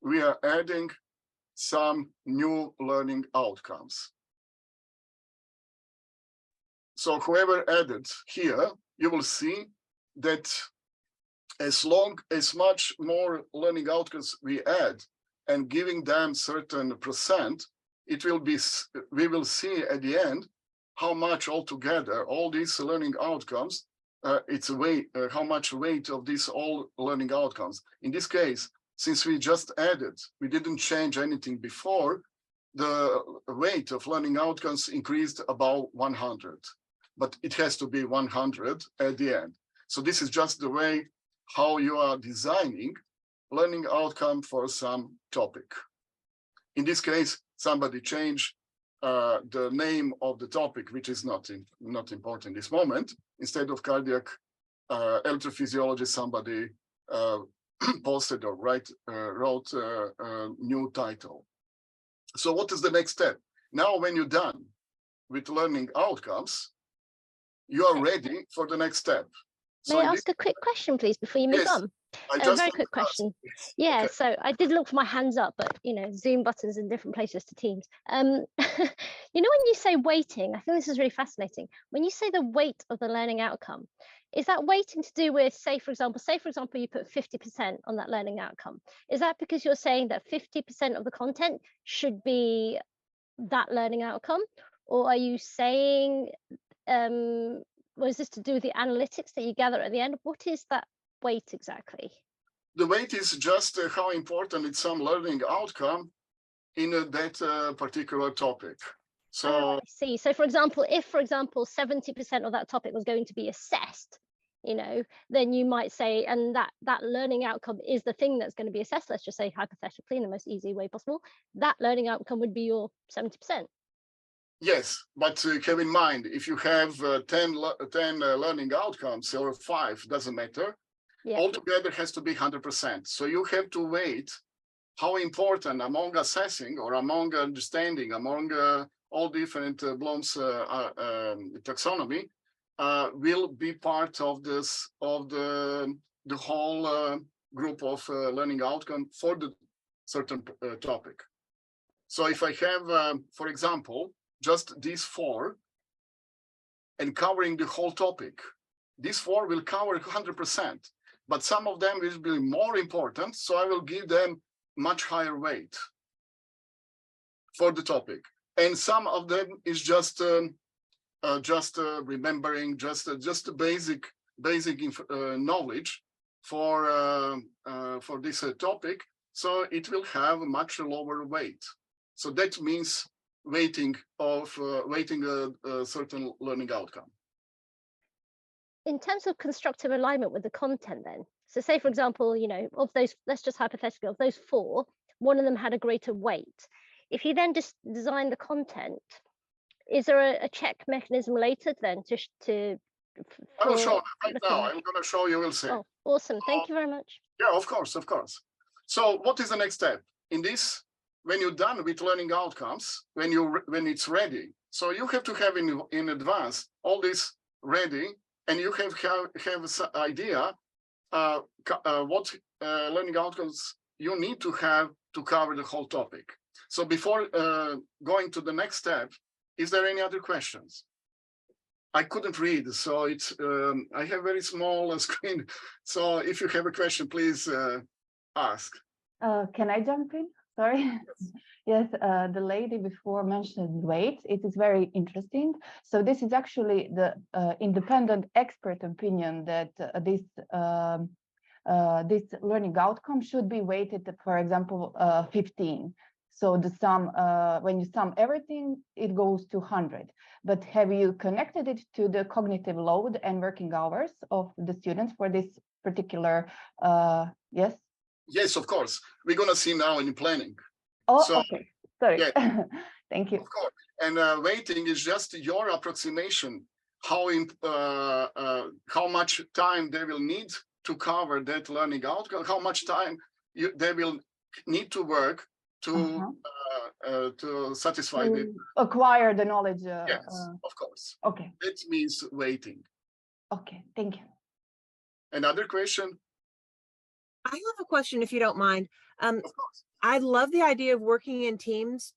we are adding some new learning outcomes. So whoever added here, you will see that as much more learning outcomes we add and giving them certain percent, it will be, we will see at the end how much altogether all these learning outcomes, it's a weight, how much weight of these all learning outcomes. In this case, since we just added, we didn't change anything before, the weight of learning outcomes increased about 100, but it has to be 100 at the end. So this is just the way how you are designing learning outcome for some topic. In this case, somebody changed the name of the topic, which is not important in this moment. Instead of cardiac electrophysiology, somebody posted or wrote a new title. So what is the next step? Now, when you're done with learning outcomes, you are ready for the next step.
May I ask a quick question, please, before you move on? A very quick question. Yeah, okay. So I did look for my hands up, but you know, Zoom buttons in different places to Teams. You know, when you say weighting, I think this is really fascinating. When you say the weight of the learning outcome, is that weighting to do with, say for example, you put 50% on that learning outcome? Is that because you're saying that 50% of the content should be that learning outcome? Or are you saying, was this to do with the analytics that you gather at the end? What is that weight exactly?
The weight is just how important is some learning outcome in that particular topic. So
I see. So for example, if 70% of that topic was going to be assessed, you know, then you might say, and that learning outcome is the thing that's going to be assessed, let's just say hypothetically in the most easy way possible, that learning outcome would be your 70%.
Yes, but have in mind, if you have 10 learning outcomes or 5, doesn't matter. altogether has to be 100%. So you have to wait how important among assessing or among understanding, among all different Bloom's taxonomy will be part of this, of the whole group of learning outcome for the certain topic. So if I have, for example, just these 4 and covering the whole topic, these 4 will cover 100%, but some of them will be more important, so I will give them much higher weight for the topic. And some of them is just remembering, just basic knowledge for this topic. So it will have a much lower weight. So that means weighting a certain learning outcome.
In terms of constructive alignment with the content then, so say for example, you know, of those, let's just hypothetically, of those 4, one of them had a greater weight. If you then just design the content, is there a check mechanism later then to
I will show right now. I'm going to show you, we'll see.
Oh, awesome. Thank you very much.
Yeah, of course, of course. So what is the next step? In this, when you're done with learning outcomes, when it's ready, so you have to have in advance all this ready, and you have an idea what learning outcomes you need to have to cover the whole topic. So before going to the next step, is there any other questions? I couldn't read, so it's I have very small screen. So if you have a question, please ask.
Can I jump in? Sorry. Yes, the lady before mentioned weight. It is very interesting. So this is actually the independent expert opinion that this learning outcome should be weighted, for example, 15. So the sum, when you sum everything, it goes to 100. But have you connected it to the cognitive load and working hours of the students for this particular, yes?
Yes, of course. We're going to see now in planning.
Oh,
so,
okay. Sorry.
Yeah.
Thank you.
Of course. And weighting is just your approximation, how much time they will need to cover that learning outcome, how much time they will need to work to satisfy the
acquire the knowledge.
Yes, of course.
Okay.
That means waiting.
Okay, thank you.
Another question?
I have a question, if you don't mind.
Of course.
I love the idea of working in teams,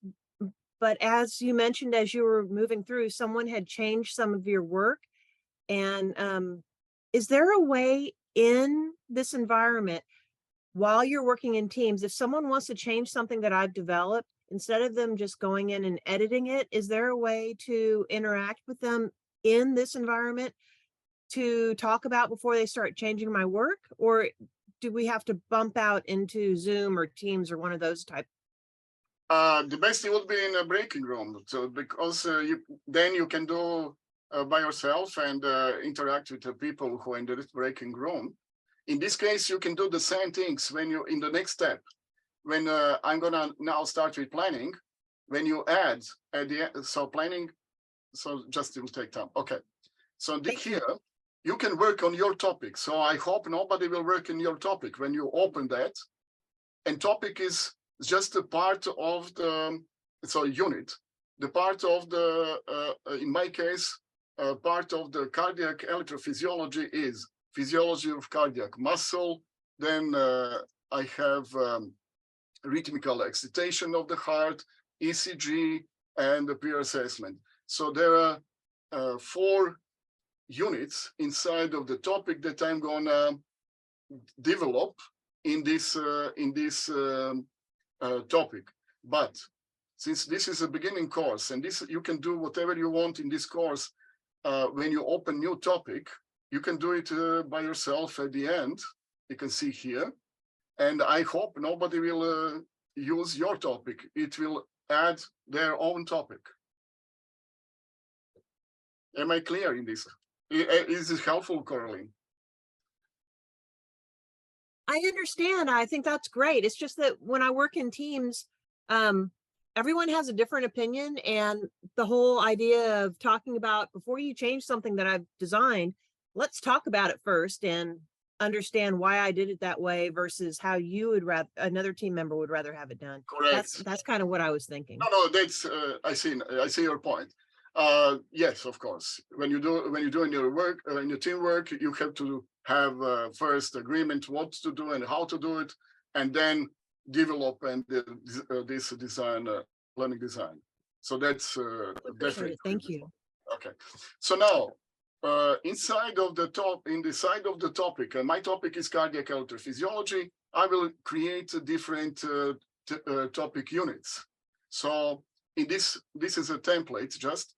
but as you mentioned, as you were moving through, someone had changed some of your work. And is there a way in this environment, while you're working in teams, if someone wants to change something that I've developed, instead of them just going in and editing it, is there a way to interact with them in this environment to talk about before they start changing my work? Or do we have to bump out into Zoom or Teams or one of those type?
The best would be in a breaking room. So because then you can do by yourself and interact with the people who are in the breaking room. In this case, you can do the same things when you in the next step. When I'm gonna now start with planning, when you add at the end, so planning, so just it will take time. Okay, so here you can work on your topic. So I hope nobody will work in your topic when you open that. And topic is just a part of the unit, the part of the in my case, part of the cardiac electrophysiology is physiology of cardiac muscle. Then I have rhythmical excitation of the heart, ECG, and the peer assessment. So there are 4 units inside of the topic that I'm gonna develop in this topic. But since this is a beginning course, and this you can do whatever you want in this course, when you open new topic, you can do it by yourself at the end. You can see here. And I hope nobody will use your topic. It will add their own topic. Am I clear in this? Is this helpful, Caroline?
I understand. I think that's great. It's just that when I work in teams, everyone has a different opinion, and the whole idea of talking about before you change something that I've designed, let's talk about it first and understand why I did it that way versus how you would rather, another team member would rather have it done.
Correct.
That's kind of what I was thinking.
No, that's I see your point. Yes, of course. When you're doing your work, in your teamwork, you have to have first agreement what to do and how to do it, and then develop and this design, learning design. So that's definitely.
Thank you.
Okay. So now, inside of the topic, and my topic is cardiac electrophysiology, I will create different topic units. So in this is a template. Just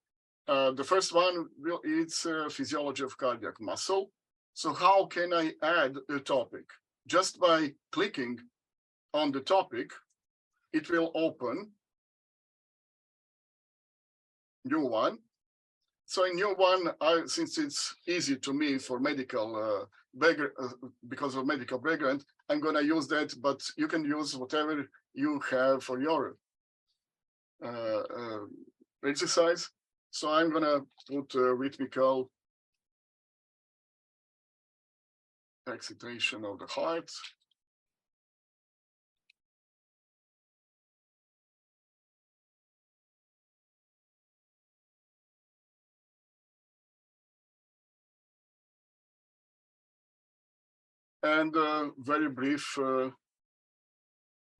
the first one it's physiology of cardiac muscle. So how can I add a topic? Just by clicking on the topic, it will open new one. So in new one, since it's easy to me for medical because of medical background, I'm going to use that, but you can use whatever you have for your exercise. So I'm going to put rhythmical excitation of the heart. And a very brief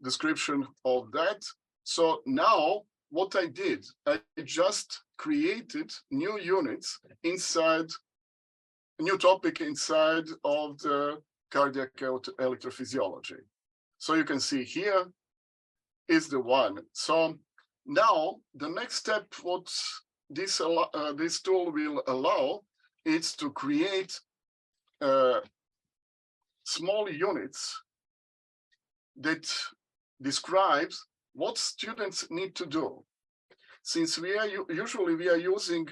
description of that. So now what I did, I just created new units inside, a new topic inside of the cardiac electrophysiology. So you can see here is the one. So now the next step, what this tool will allow is to create small units that describes what students need to do. Since we are usually using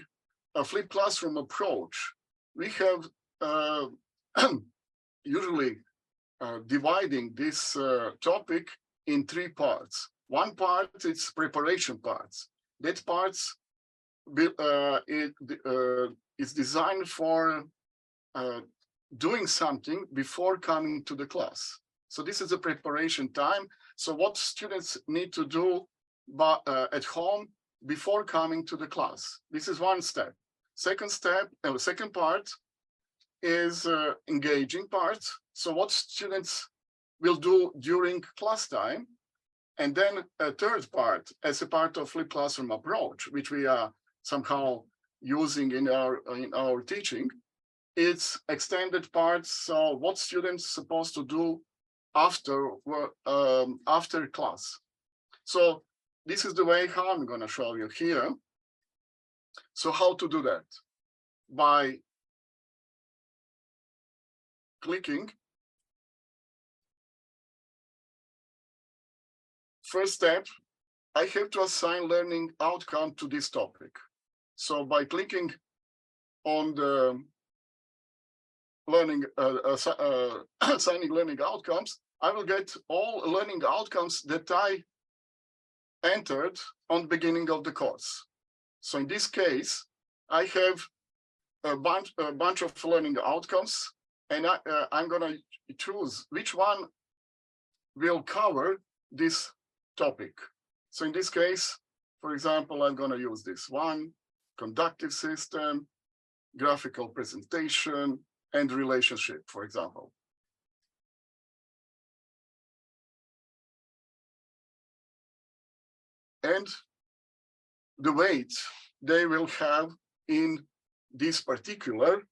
a flipped classroom approach, we have usually dividing this topic in three parts. One part is preparation parts. That parts is designed for doing something before coming to the class. So this is a preparation time. So what students need to do at home before coming to the class. This is one step. Second part is engaging part. So what students will do during class time. And then a third part as a part of flipped classroom approach, which we are somehow using in our teaching. It's extended parts. So what students supposed to do after class. So this is the way how I'm going to show you here. So how to do that? By clicking. First step, I have to assign learning outcome to this topic. So by clicking on the learning, assigning learning outcomes, I will get all learning outcomes that I entered on the beginning of the course. So in this case, I have a bunch of learning outcomes, and I'm going to choose which one will cover this topic. So in this case, for example, I'm going to use this one: conductive system, graphical presentation, and relationship, for example. And the weight they will have in this particular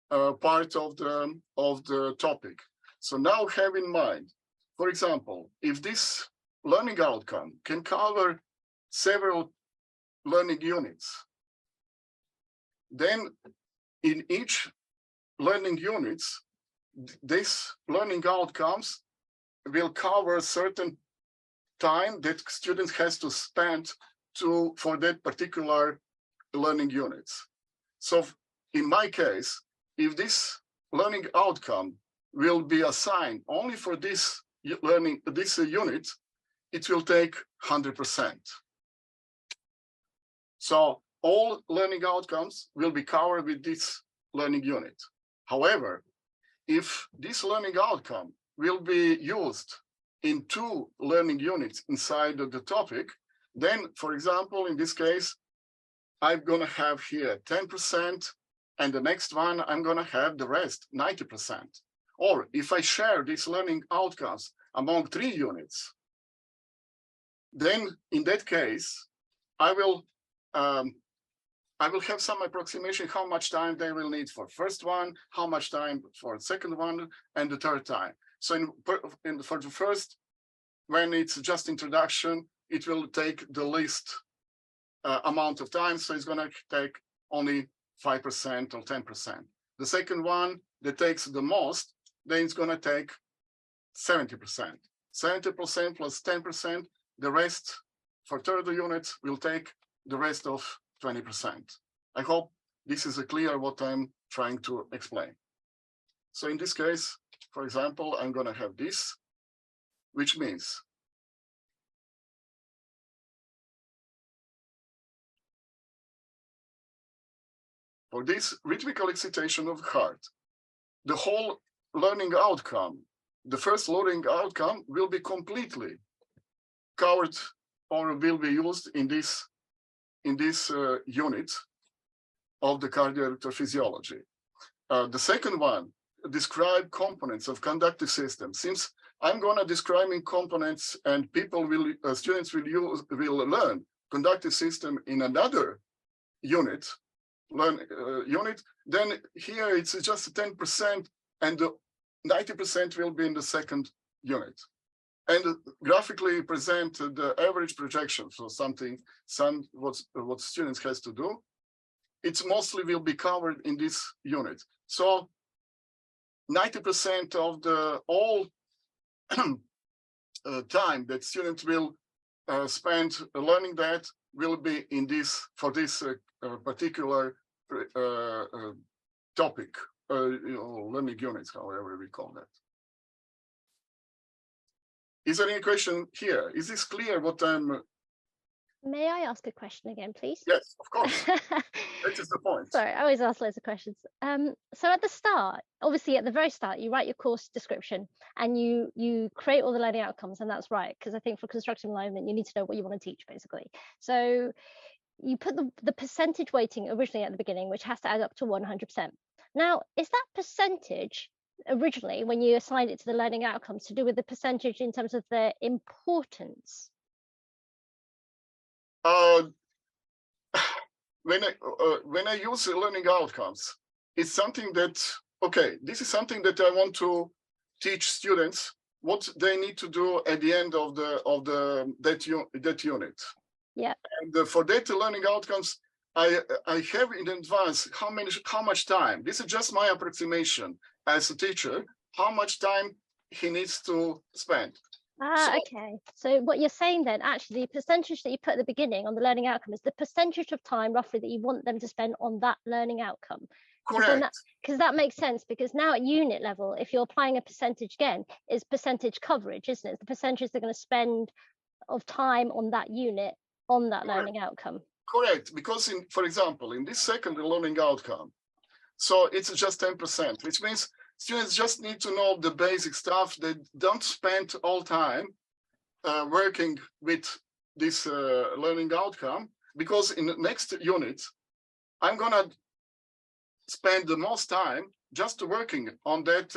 part of the topic. So now have in mind, for example, if this learning outcome can cover several learning units, then in each learning units, this learning outcomes will cover a certain time that students has to spend for that particular learning units. So in my case, if this learning outcome will be assigned only for this unit, it will take 100%. So all learning outcomes will be covered with this learning unit. However, if this learning outcome will be used in 2 learning units inside of the topic, then, for example, in this case, I'm going to have here 10%, and the next one, I'm going to have the rest, 90%. Or if I share these learning outcomes among 3 units, then in that case, I will have some approximation how much time they will need for first one, how much time for second one, and the third time. So for the first, when it's just introduction, it will take the least amount of time. So it's going to take only 5% or 10%. The second one that takes the most, then it's going to take 70%. 70% plus 10%. The rest for third unit will take the rest of 20%. I hope this is clear what I'm trying to explain. So in this case, for example, I'm going to have this, which means for this rhythmical excitation of the heart, the whole learning outcome, the first learning outcome will be completely covered or will be used in this unit of the cardio electrophysiology. The second one, describe components of conductive system. Since I'm going to describing components and students will learn conductive system in another unit, then here it's just 10% and the 90% will be in the second unit. And graphically present the average projection for what students has to do. It mostly will be covered in this unit. So 90% of the all time that students will spend learning that will be in this for this particular topic, learning units, however we call that. Is there any question here? Is this clear what I'm...
May I ask a question again, please?
Yes, of course. That is the point.
Sorry, I always ask loads of questions. So at the start, obviously at the very start, you write your course description and you create all the learning outcomes, and that's right, because I think for constructive alignment, you need to know what you want to teach, basically. So you put the percentage weighting originally at the beginning, which has to add up to 100%. Now, is that percentage originally, when you assigned it to the learning outcomes, to do with the percentage in terms of their importance?
When I use learning outcomes, it's something that, okay, this is something that I want to teach students what they need to do at the end of that unit.
Yeah.
And for that learning outcomes, I have in advance how much time. This is just my approximation as a teacher, how much time he needs to spend.
Okay. So what you're saying then, actually, the percentage that you put at the beginning on the learning outcome is the percentage of time roughly that you want them to spend on that learning outcome.
Correct.
Because that makes sense, because now at unit level, if you're applying a percentage again, is percentage coverage, isn't it? It's the percentage they're going to spend of time on that unit on that learning outcome.
Correct, because for example, in this second learning outcome, so it's just 10%, which means students just need to know the basic stuff. They don't spend all time working with this learning outcome, because in the next unit, I'm gonna spend the most time just working on that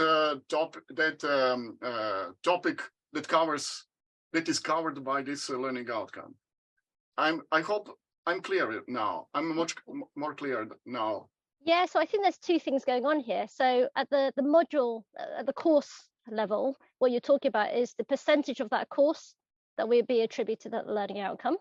topic that is covered by this learning outcome. I hope I'm clear now. I'm much more clear now.
Yeah, so I think there's two things going on here. So at the module, at the course level, what you're talking about is the percentage of that course that will be attributed to that learning outcome.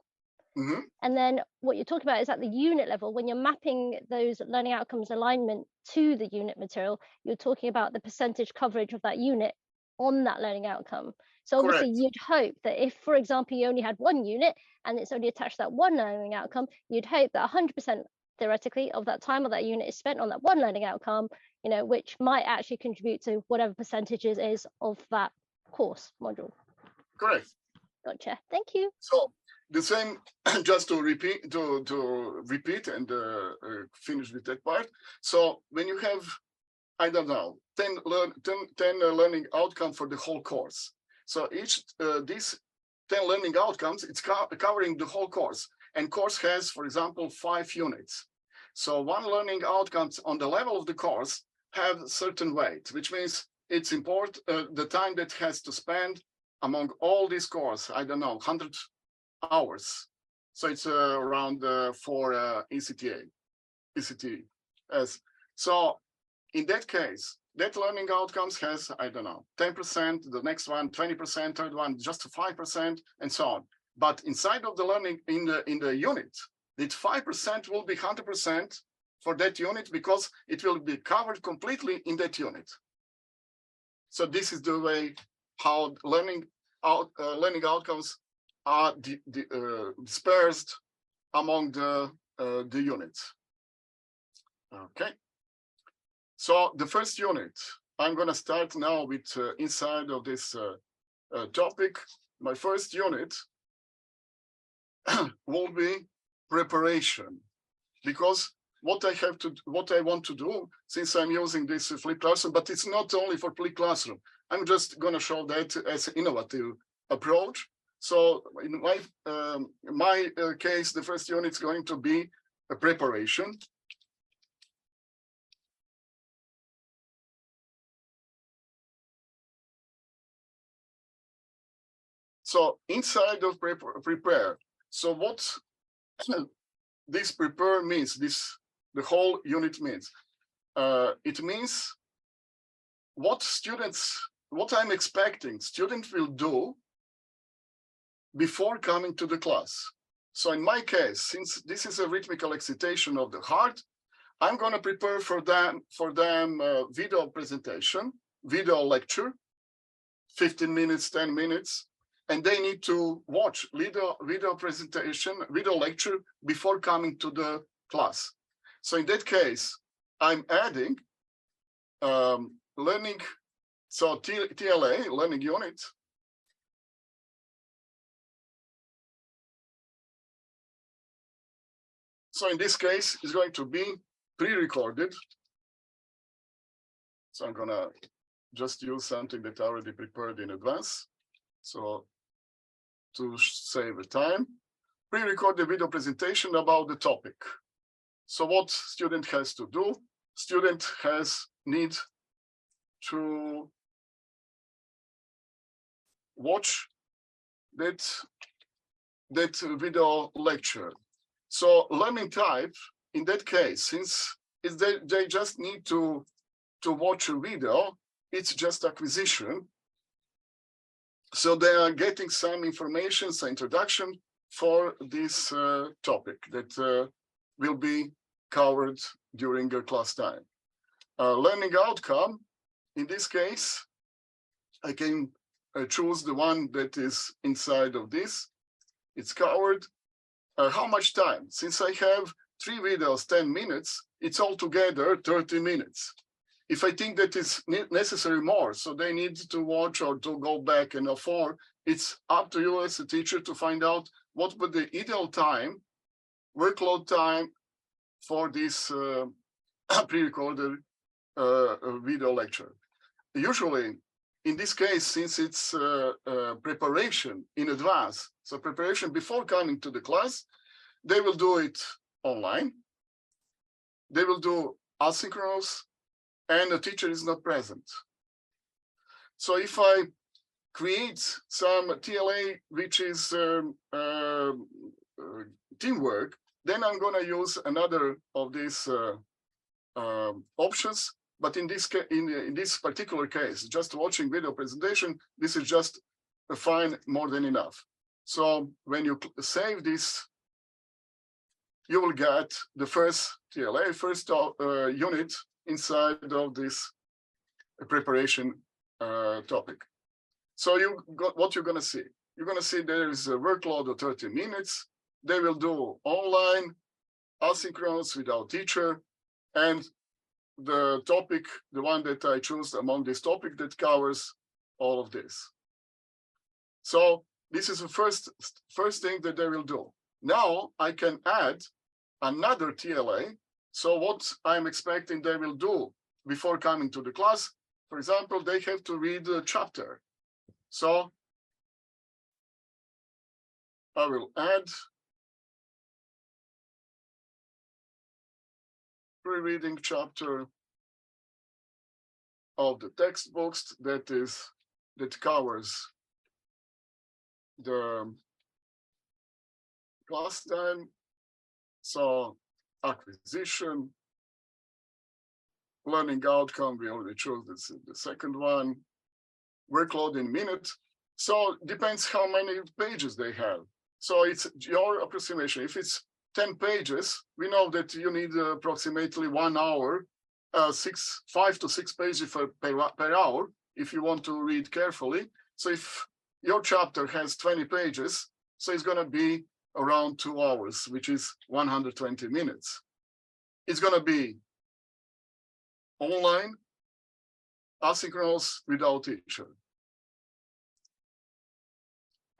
Mm-hmm.
And then what you're talking about is at the unit level, when you're mapping those learning outcomes alignment to the unit material, you're talking about the percentage coverage of that unit on that learning outcome. So obviously
Correct.
You'd hope that if, for example, you only had one unit and it's only attached to that one learning outcome, you'd hope that 100% theoretically of that time of that unit is spent on that one learning outcome, which might actually contribute to whatever percentages is of that course module.
Correct.
Gotcha. Thank you.
So the same, just to repeat and finish with that part. So when you have I don't know, 10 learning outcome for the whole course. So each these 10 learning outcomes, it's covering the whole course. And course has, for example, 5 units. So one learning outcomes on the level of the course have certain weight, which means it's important the time that has to spend among all these course, I don't know, 100 hours. So it's around for ECTA. So in that case, that learning outcomes has, I don't know, 10%, the next one, 20%, third one, just 5%, and so on. But inside of the learning in the unit, that 5% will be 100% for that unit because it will be covered completely in that unit. So this is the way how learning outcomes are dispersed among the units. Okay. So the first unit, I'm going to start now with inside of this topic. My first unit will be preparation, because what I want to do, since I'm using this flipped classroom, but it's not only for flipped classroom. I'm just going to show that as an innovative approach. So in my case, the first unit is going to be a preparation. So inside of prepare, so what this prepare means, the whole unit means, it means what I'm expecting students will do before coming to the class. So in my case, since this is a rhythmical excitation of the heart, I'm going to prepare for them video presentation, video lecture, 15 minutes, 10 minutes, and they need to watch video presentation, video lecture before coming to the class. So in that case, I'm adding learning, so TLA, learning unit. So in this case, it's going to be pre-recorded. So I'm gonna just use something that I already prepared in advance. So to save the time, pre-record the video presentation about the topic. So what student has to do? Student need to watch that video lecture. So learning type, in that case, since they just need to watch a video, it's just acquisition. So they are getting some information, some introduction for this topic that will be covered during the class time. Learning outcome, in this case, I can choose the one that is inside of this. It's covered. How much time? Since I have 3 videos, 10 minutes, it's altogether 30 minutes. If I think that is necessary more, so they need to watch or to go back and forth, it's up to you as a teacher to find out what would the ideal time, workload time for this pre-recorded video lecture. Usually, in this case, since it's preparation in advance, so preparation before coming to the class, they will do it online. They will do asynchronous, and the teacher is not present. So if I create some TLA, which is teamwork, then I'm going to use another of these options. But in this particular case, just watching video presentation, this is just fine, more than enough. So when you save this, you will get the first TLA, first unit inside of this preparation topic. So what you're going to see? You're going to see there is a workload of 30 minutes. They will do online, asynchronous without teacher, and the topic, the one that I choose among this topic that covers all of this. So this is the first thing that they will do. Now I can add another TLA. So what I'm expecting they will do before coming to the class, for example, they have to read a chapter. So I will add pre-reading chapter of the textbooks that covers the class time. So acquisition, learning outcome, we already chose this, the second one, workload in minutes. So depends how many pages they have. So it's your approximation. If it's 10 pages, we know that you need approximately 1 hour, 5 to 6 pages per hour, if you want to read carefully. So if your chapter has 20 pages, so it's going to be around 2 hours, which is 120 minutes. It's going to be online, asynchronous, without teacher.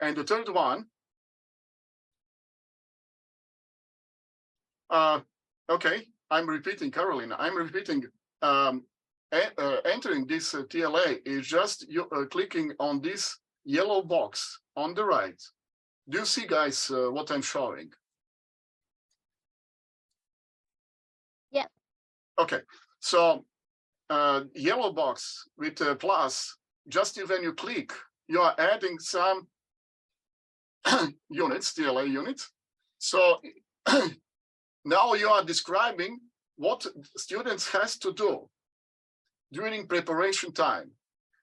And the third one, okay, I'm repeating, Carolina, I'm repeating, entering this TLA is just you clicking on this yellow box on the right. Do you see, guys, what I'm showing?
Yeah.
Okay, so yellow box with a plus, just when you click, you are adding some units, TLA units. So now you are describing what students has to do during preparation time.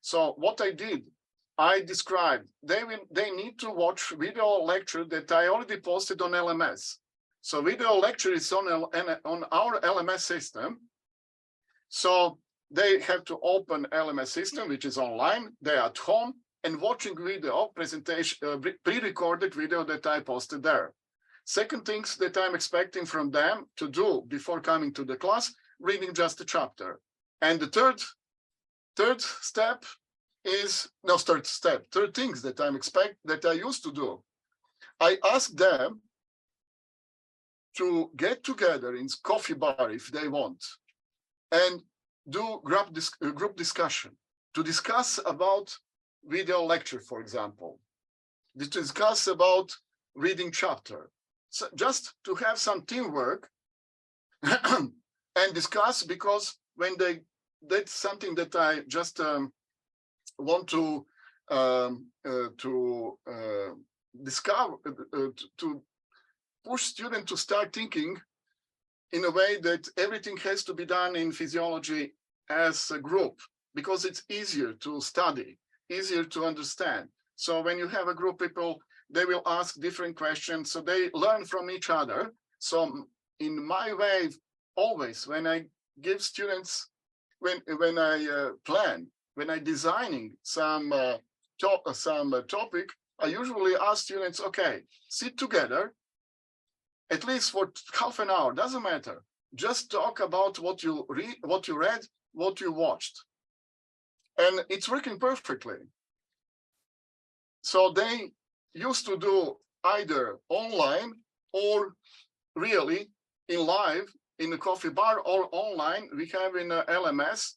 So what I did, I described they need to watch video lecture that I already posted on LMS. So video lecture is on our LMS system. So they have to open LMS system, which is online. They're at home and watching video presentation, pre-recorded video that I posted there. Second things that I'm expecting from them to do before coming to the class, reading just a chapter. And the third step is, third things that I used to do. I ask them to get together in coffee bar if they want and do group discussion to discuss about video lecture, for example, to discuss about reading chapter. So just to have some teamwork and discuss, because when that's something that I just want to discover, to push students to start thinking in a way that everything has to be done in physiology as a group, because it's easier to study, easier to understand. So when you have a group of people, they will ask different questions, so they learn from each other. So in my way, always when I give students, when I plan, when I designing some topic, I usually ask students, okay, sit together, at least for half an hour, doesn't matter. Just talk about what you read, what you watched. And it's working perfectly. So they used to do either online or really in live in a coffee bar, or online. We have in LMS,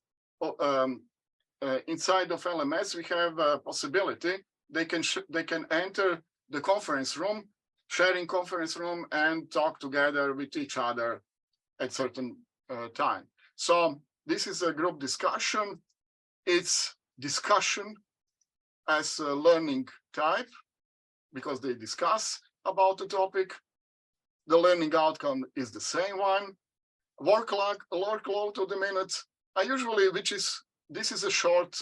inside of LMS, we have a possibility. They can enter the conference room, sharing conference room, and talk together with each other at certain time. So this is a group discussion. It's discussion as a learning type, because they discuss about the topic. The learning outcome is the same one. Workload to the minutes. I usually, this is a short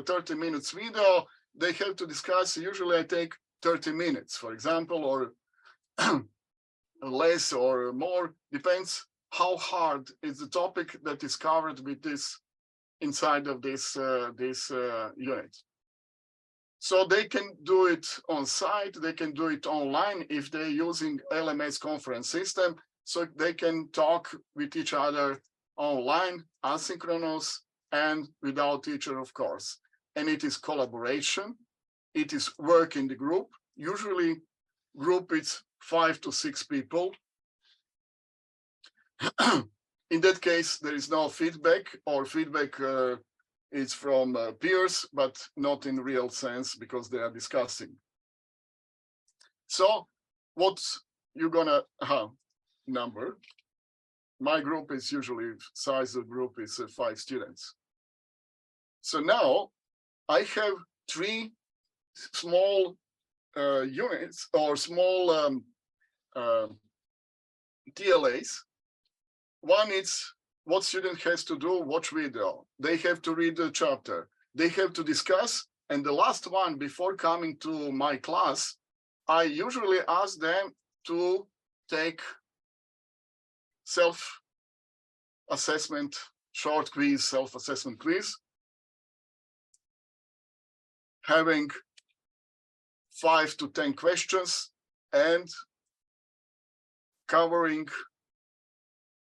30 minutes video. They have to discuss. Usually I take 30 minutes, for example, or less or more, depends how hard is the topic that is covered with this inside of this unit. So they can do it on site, they can do it online if they're using LMS conference system, so they can talk with each other online, asynchronous, and without teacher, of course. And it is collaboration, it is work in the group. Usually group is 5 to 6 people. In that case, there is no feedback, or feedback is from peers, but not in real sense because they are discussing. So what you're gonna number? My group is usually, size of group is 5 students. So now I have 3 small units or small TLAs. One is what student has to do, watch video. They have to read the chapter. They have to discuss. And the last one, before coming to my class, I usually ask them to take self-assessment, short quiz, self-assessment quiz, having 5 to 10 questions and covering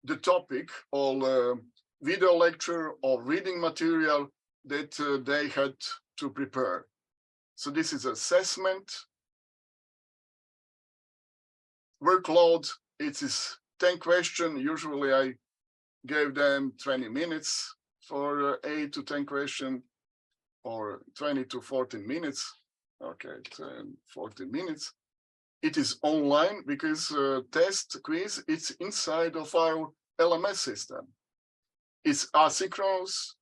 the topic or video lecture or reading material that they had to prepare. So this is assessment. Workload, it is 10 questions. Usually I gave them 20 minutes for 8 to 10 questions, or 20 to 14 minutes. Okay, 10, 14 minutes. It is online because test quiz, it's inside of our LMS system. It's asynchronous,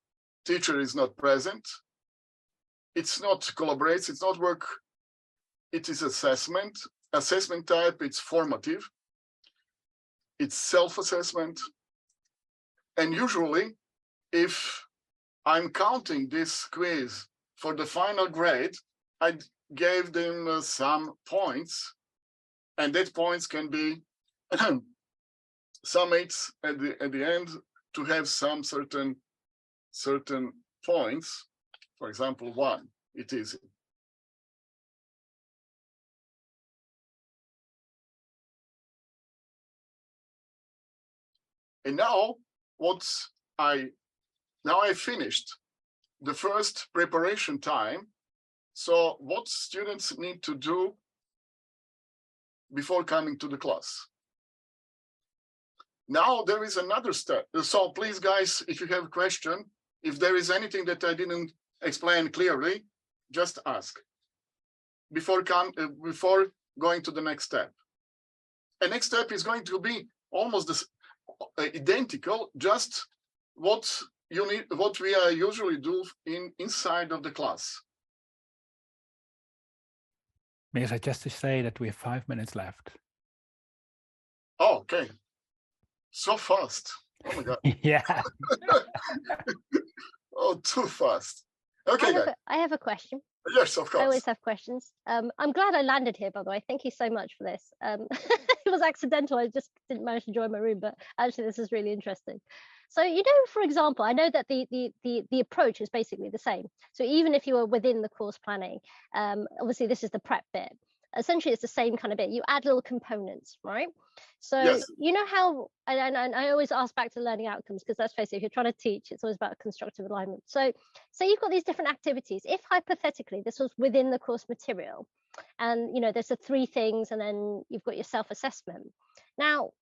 teacher is not present. It's not collaborates, it's not work. It is assessment. Assessment type, it's formative. It's self-assessment. And usually, if I'm counting this quiz for the final grade, I gave them some points, and that points can be summates at the end to have some certain points. For example, 1, it is. And now I finished the first preparation time. So what students need to do before coming to the class? Now there is another step. So please, guys, if you have a question, if there is anything that I didn't explain clearly, just ask before going to the next step. The next step is going to be almost identical, just what we are usually do inside of the class.
Mirza, just to say that we have 5 minutes left.
Oh, okay. So fast. Oh my God.
Yeah.
Oh, too fast. Okay,
I have a question.
Yes, of course.
I always have questions. I'm glad I landed here, by the way. Thank you so much for this. It was accidental. I just didn't manage to join my room, but actually this is really interesting. So, you know, for example, I know that the approach is basically the same. So even if you are within the course planning, obviously this is the prep bit. Essentially, it's the same kind of bit. You add little components, right? So yes. You know how, and I always ask back to learning outcomes, because let's face it, if you're trying to teach, it's always about constructive alignment. So you've got these different activities. If hypothetically this was within the course material, and you know there's the 3 things, and then you've got your self-assessment. Now,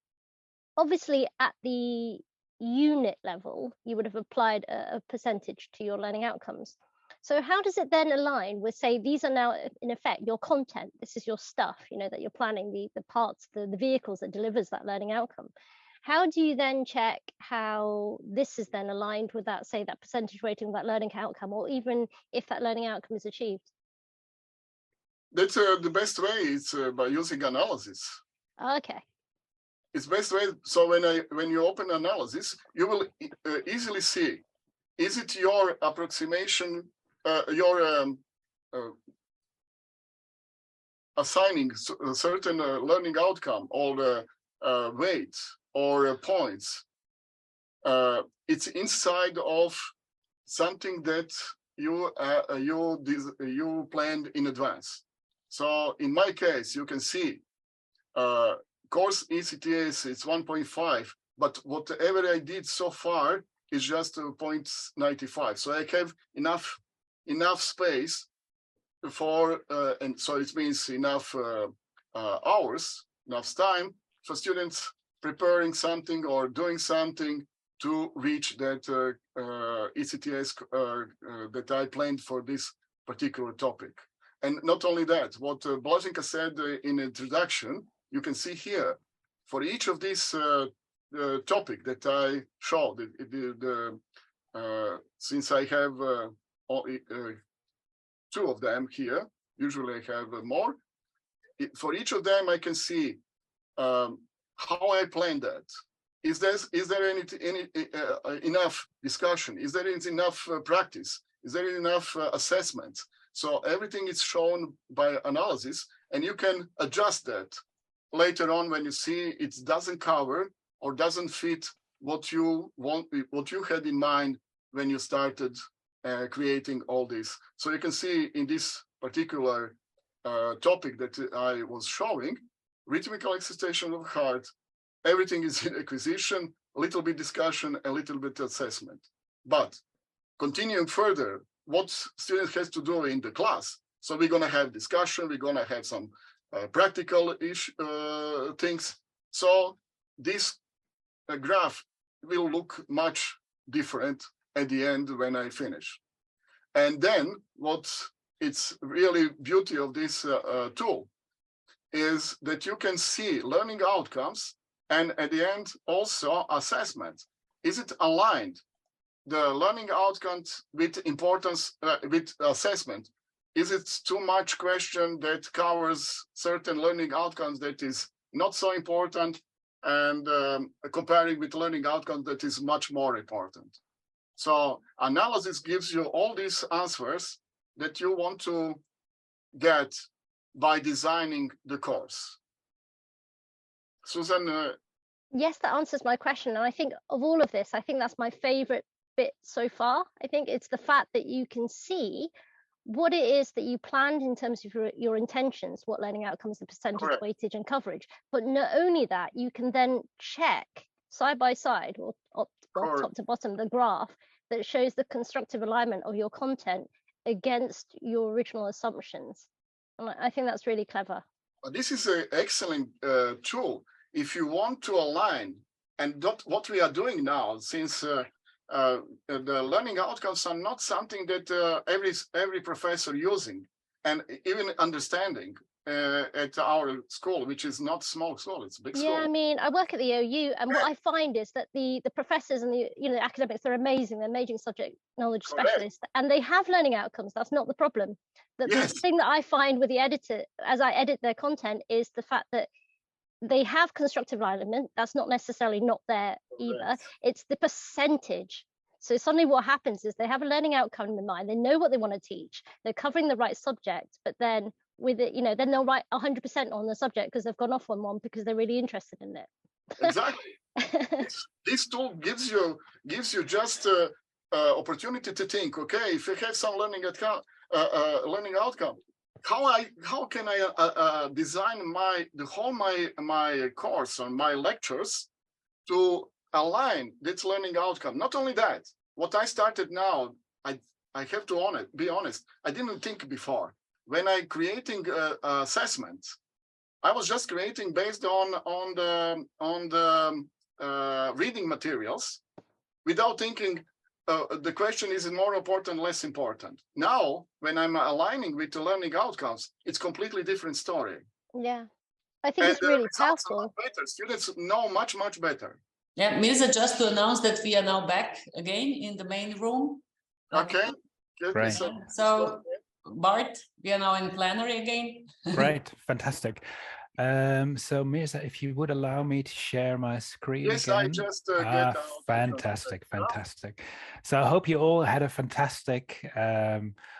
obviously at the unit level, you would have applied a percentage to your learning outcomes. So how does it then align with, say, these are now in effect your content, this is your stuff, you know, that you're planning, the parts, the vehicles that delivers that learning outcome. How do you then check how this is then aligned with that, say, that percentage rating of that learning outcome, or even if that learning outcome is achieved?
That's the best way is by using analysis.
Okay.
It's best way. So when you open analysis, you will easily see, is it your approximation, your assigning a certain learning outcome or weight or points. It's inside of something that you planned in advance. So in my case, you can see course ECTS is 1.5, but whatever I did so far is just 0.95. So I have enough space for, and so it means enough hours, enough time for students preparing something or doing something to reach that ECTS that I planned for this particular topic. And not only that, what Blaženka said in the introduction, you can see here, for each of these topic that I showed, since I have two of them here, usually I have more. For each of them, I can see how I planned that. Is there any enough discussion? Is there enough practice? Is there enough assessment? So everything is shown by analysis, and you can adjust that later on when you see it doesn't cover or doesn't fit what you want, what you had in mind when you started creating all this. So you can see in this particular topic that I was showing, rhythmical excitation of heart, everything is in acquisition, a little bit discussion, a little bit assessment. But continuing further, what students has to do in the class. So we're going to have discussion, we're going to have some practical things. So this graph will look much different at the end when I finish. And then what it's really beauty of this tool is that you can see learning outcomes and at the end also assessment. Is it aligned? The learning outcomes with importance, with assessment, is it too much question that covers certain learning outcomes that is not so important and comparing with learning outcomes that is much more important? So analysis gives you all these answers that you want to get by designing the course. Susan?
Yes, that answers my question. And I think of all of this, I think that's my favorite bit so far. I think it's the fact that you can see what it is that you planned in terms of your intentions, what learning outcomes, the percentage,
Correct.
weightage and coverage. But not only that, you can then check side by side or top to bottom the graph that shows the constructive alignment of your content against your original assumptions. And I think that's really clever.
This is an excellent tool if you want to align, and what we are doing now, since the learning outcomes are not something that every professor using and even understanding at our school, which is not small school, it's a big school.
Yeah, I mean, I work at the OU, and what I find is that the professors and the academics, they're amazing. They're amazing subject knowledge specialists, and they have learning outcomes. That's not the problem. The thing that I find with the editor, as I edit their content, is the fact that they have constructive alignment. That's not necessarily not there either. It's the percentage. So suddenly what happens is they have a learning outcome in mind. They know what they want to teach. They're covering the right subject, but then with it, then they'll write 100% on the subject because they've gone off on one because they're really interested in it.
Exactly. This tool gives you just opportunity to think. Okay, if you have some learning outcome, how can I design my course or my lectures to align this learning outcome? Not only that, what I started now, I have to be honest, I didn't think before. When I creating assessments, I was just creating based on the reading materials without thinking the question is more important, less important. Now, when I'm aligning with the learning outcomes, it's completely different story.
Yeah, I think it's really powerful.
Better. Students know much better.
Yeah, Mirza, just to announce that we are now back again in the main room.
Okay.
Right.
So, Bart, we are now in plenary again.
Right, fantastic. So Mirza, if you would allow me to share my screen
yes,
again.
I just get out.
Fantastic. So I hope you all had a fantastic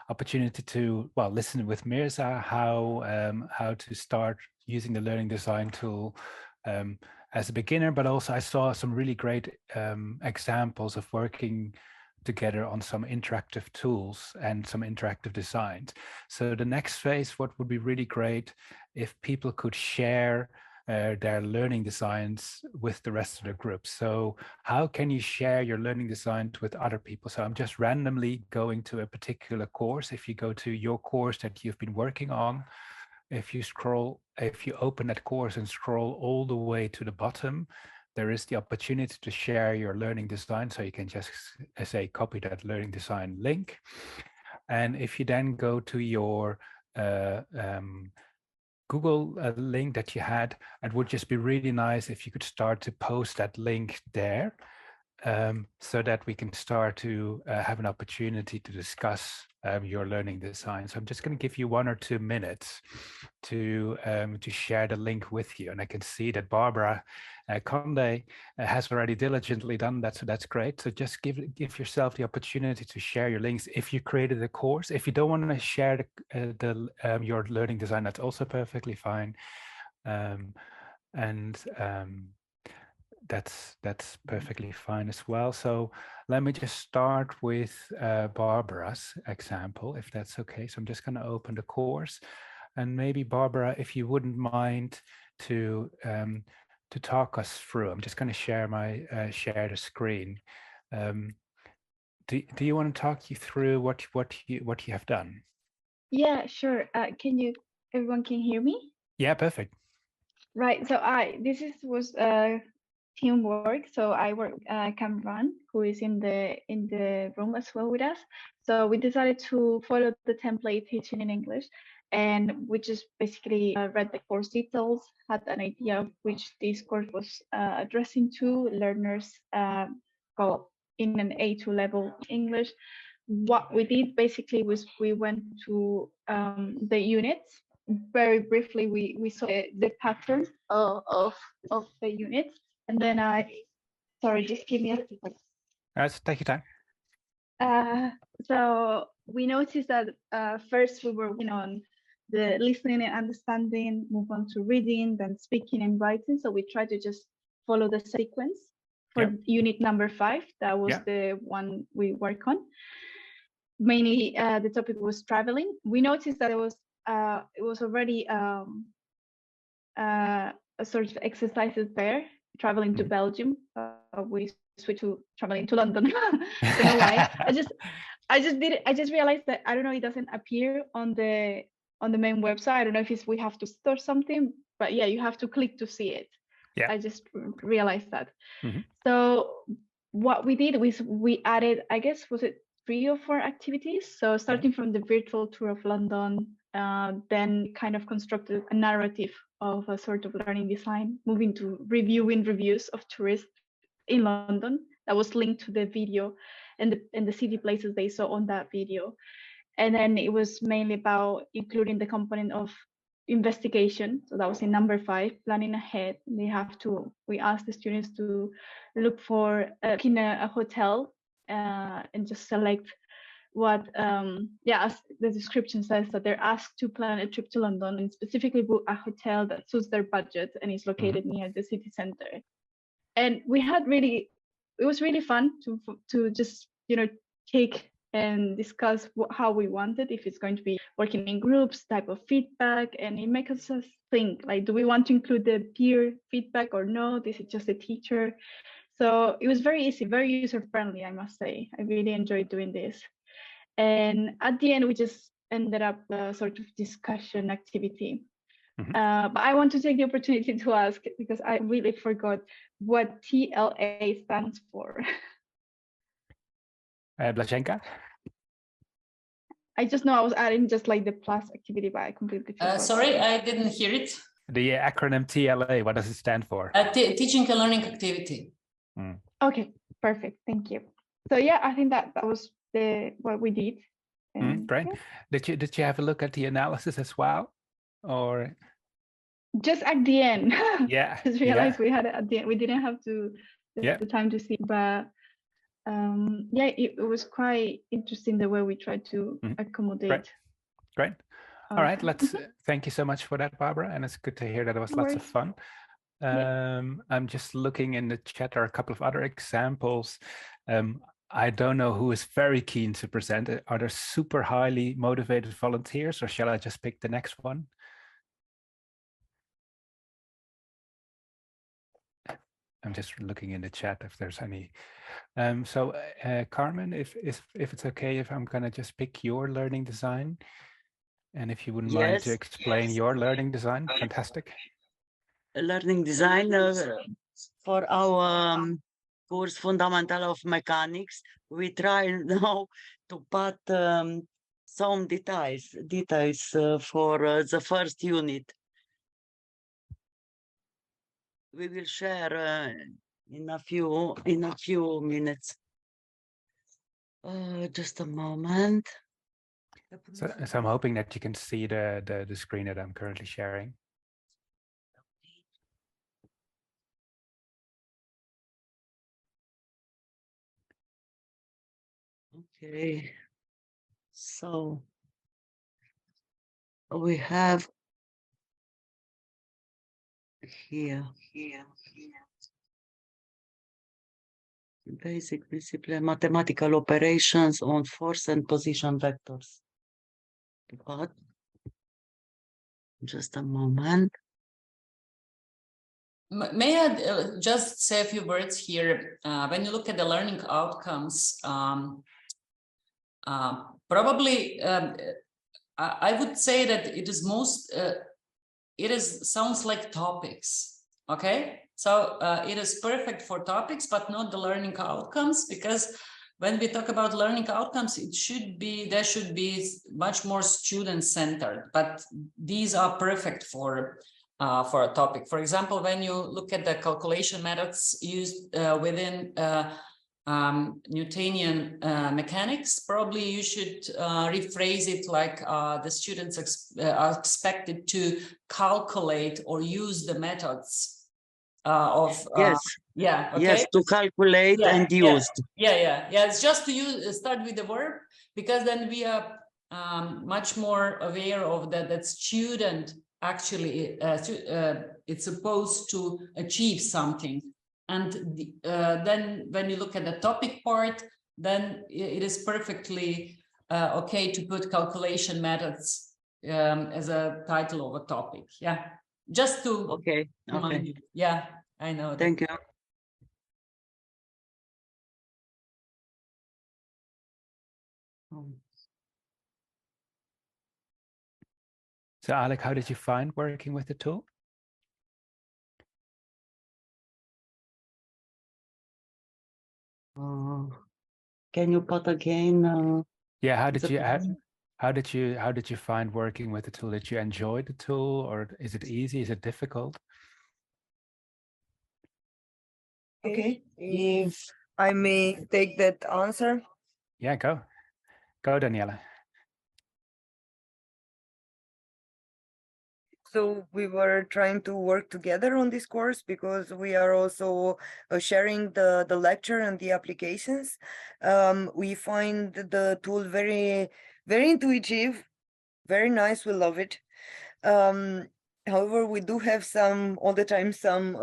opportunity to, well, listen with Mirza how to start using the learning design tool as a beginner, but also I saw some really great examples of working together on some interactive tools and some interactive designs. So the next phase, what would be really great if people could share their learning designs with the rest of the group. So how can you share your learning designs with other people? So I'm just randomly going to a particular course. If you go to your course that you've been working on, if you open that course and scroll all the way to the bottom, there is the opportunity to share your learning design. So you can just say copy that learning design link. And if you then go to your Google link that you had, it would just be really nice if you could start to post that link there, so that we can start to have an opportunity to discuss your learning design. So I'm just going to give you 1 or 2 minutes to share the link with you. And I can see that Barbara Conde has already diligently done that, so that's great. So just give yourself the opportunity to share your links if you created a course. If you don't want to share your learning design, that's also perfectly fine. That's perfectly fine as well. So let me just start with Barbara's example, if that's okay. So I'm just going to open the course, and maybe Barbara, if you wouldn't mind to talk us through. I'm just going to share the screen. Do you want to talk you through what you have done?
Yeah, sure. Everyone can hear me?
Yeah, perfect.
Right. So this was teamwork. So I work Cameron, who is in the room as well with us. So we decided to follow the template teaching in English, and we just basically read the course details, had an idea of which this course was addressing to learners go in an A2 level English. What we did basically was we went to the units. Very briefly, we saw the pattern of the units. And then sorry, just give me a second.
Take your time.
So we noticed that first we were working on the listening and understanding, move on to reading, then speaking and writing. So we tried to just follow the sequence for unit number 5. That was the one we work on. Mainly, the topic was traveling. We noticed that it was already a sort of exercises there. Traveling to Belgium, we switched to traveling to London. Don't know why. I just realized that, I don't know, it doesn't appear on the main website. I don't know if we have to store something, but yeah, you have to click to see it. Yeah, I just realized that. So what we did was we added, I guess, was it 3 or 4 activities? So starting from the virtual tour of London, then kind of constructed a narrative of a sort of learning design, moving to reviewing reviews of tourists in London that was linked to the video and the city places they saw on that video. And then it was mainly about including the component of investigation. So that was in number 5, planning ahead. We asked the students to look for in a hotel and just select what as the description says, that they're asked to plan a trip to London and specifically book a hotel that suits their budget and is located near the city center. And it was really fun to just take and discuss how we wanted, if it's going to be working in groups, type of feedback, and it makes us think, like, do we want to include the peer feedback or no? This is just a teacher. So it was very easy, very user-friendly, I must say. I really enjoyed doing this. And at the end, we just ended up a sort of discussion activity. But I want to take the opportunity to ask, because I really forgot what TLA stands for.
Blaženka?
I just know I was adding just like the plus activity, but I completely forgot.
Sorry, I didn't hear it.
The acronym TLA, what does it stand for?
Teaching and learning activity.
Okay, perfect. Thank you. So yeah, I think that was what we did.
Great. Yeah. Did you have a look at the analysis as well, or
just at the end?
Yeah.
Just realized we had it at the end. We didn't have the time to see, but it was quite interesting the way we tried to accommodate.
Great. All right, let's thank you so much for that, Barbara, and it's good to hear that it was lots of fun. I'm just looking in the chat. There are a couple of other examples. I don't know who is very keen to present. Are there super highly motivated volunteers, or shall I just pick the next one? I'm just looking in the chat if there's any. So Carmen, if it's okay, if I'm gonna just pick your learning design, and if you wouldn't mind to explain your learning design, fantastic.
Learning design for our course Fundamental of Mechanics, we try now to put some details for the first unit. We will share in a few minutes. Just a moment.
So I'm hoping that you can see the screen that I'm currently sharing.
Okay. So we have here. Basic discipline, mathematical operations on force and position vectors. But just a moment.
May I just say a few words here? When you look at the learning outcomes, probably I would say that it is sounds like topics. Okay, so it is perfect for topics, but not the learning outcomes, because when we talk about learning outcomes, there should be much more student-centered, but these are perfect for a topic. For example, when you look at the calculation methods used within Newtonian mechanics, probably you should rephrase it like the students are expected to calculate or use the methods of
yes,
yeah, okay,
yes, to calculate and use.
Yeah. It's just to start with the verb, because then we are much more aware of that student actually it's supposed to achieve something. And then when you look at the topic part, then it is perfectly okay to put calculation methods as a title of a topic. Yeah, just to
Okay.
remind you. Yeah, I know.
Thank you.
So Alec, how did you find working with the tool?
Can you put again?
Yeah, how did you find working with the tool? Did you enjoy the tool, or is it easy? Is it difficult?
Okay, if I may take that answer.
Yeah, go, Daniela.
So we were trying to work together on this course because we are also sharing the lecture and the applications. We find the tool very, very intuitive, very nice. We love it. However, we do have all the time some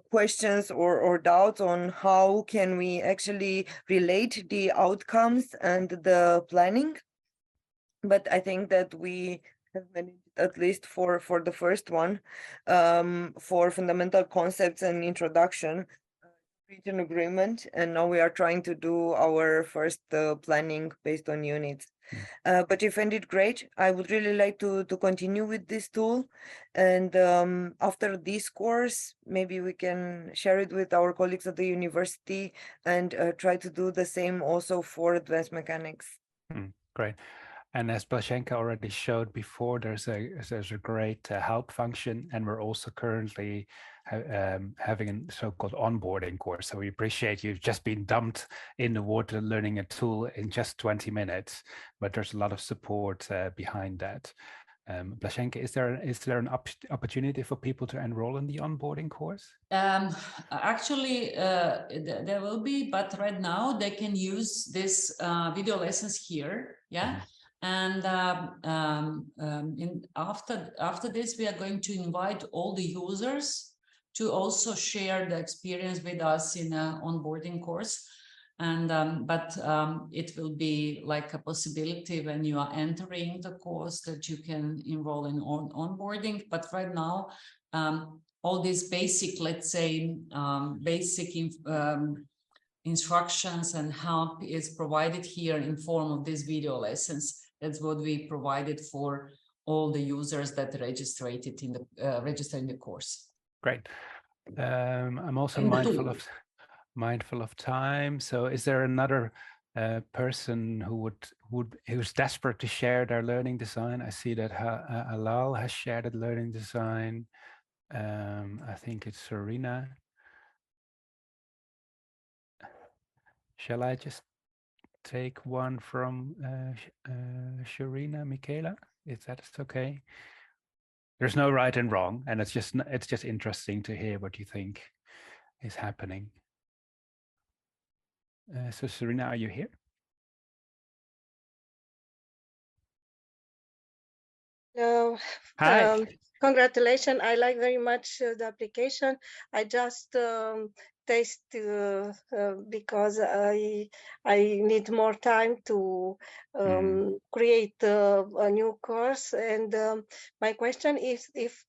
questions or doubts on how can we actually relate the outcomes and the planning. But I think that we have managed, at least for the first one, for fundamental concepts and introduction, reach an agreement, and now we are trying to do our first planning based on units. But you find it great. I would really like to continue with this tool, and after this course, maybe we can share it with our colleagues at the university and try to do the same also for advanced mechanics.
Great. And as Blaženka already showed before, there's a great help function, and we're also currently having a so-called onboarding course. So we appreciate you've just been dumped in the water learning a tool in just 20 minutes, but there's a lot of support behind that. Blaženka, is there an opportunity for people to enroll in the onboarding course?
Actually, there will be, but right now they can use this video lessons here. Yeah. And after this, we are going to invite all the users to also share the experience with us in an onboarding course. And but it will be like a possibility when you are entering the course that you can enroll in onboarding. But right now, all these basic, let's say, instructions and help is provided here in form of these video lessons. That's what we provided for all the users that registered in the course.
Great. I'm also mindful of time. So is there another person who's desperate to share their learning design? I see that Halal has shared a learning design. I think it's Serena. Shall I just take one from Sharina, Michaela? If that's okay. There's no right and wrong, and it's just interesting to hear what you think is happening. So Serena, are you here?
No.
Hi.
Congratulations. I like very much the application. I just taste because I need more time to create a new course. And my question is if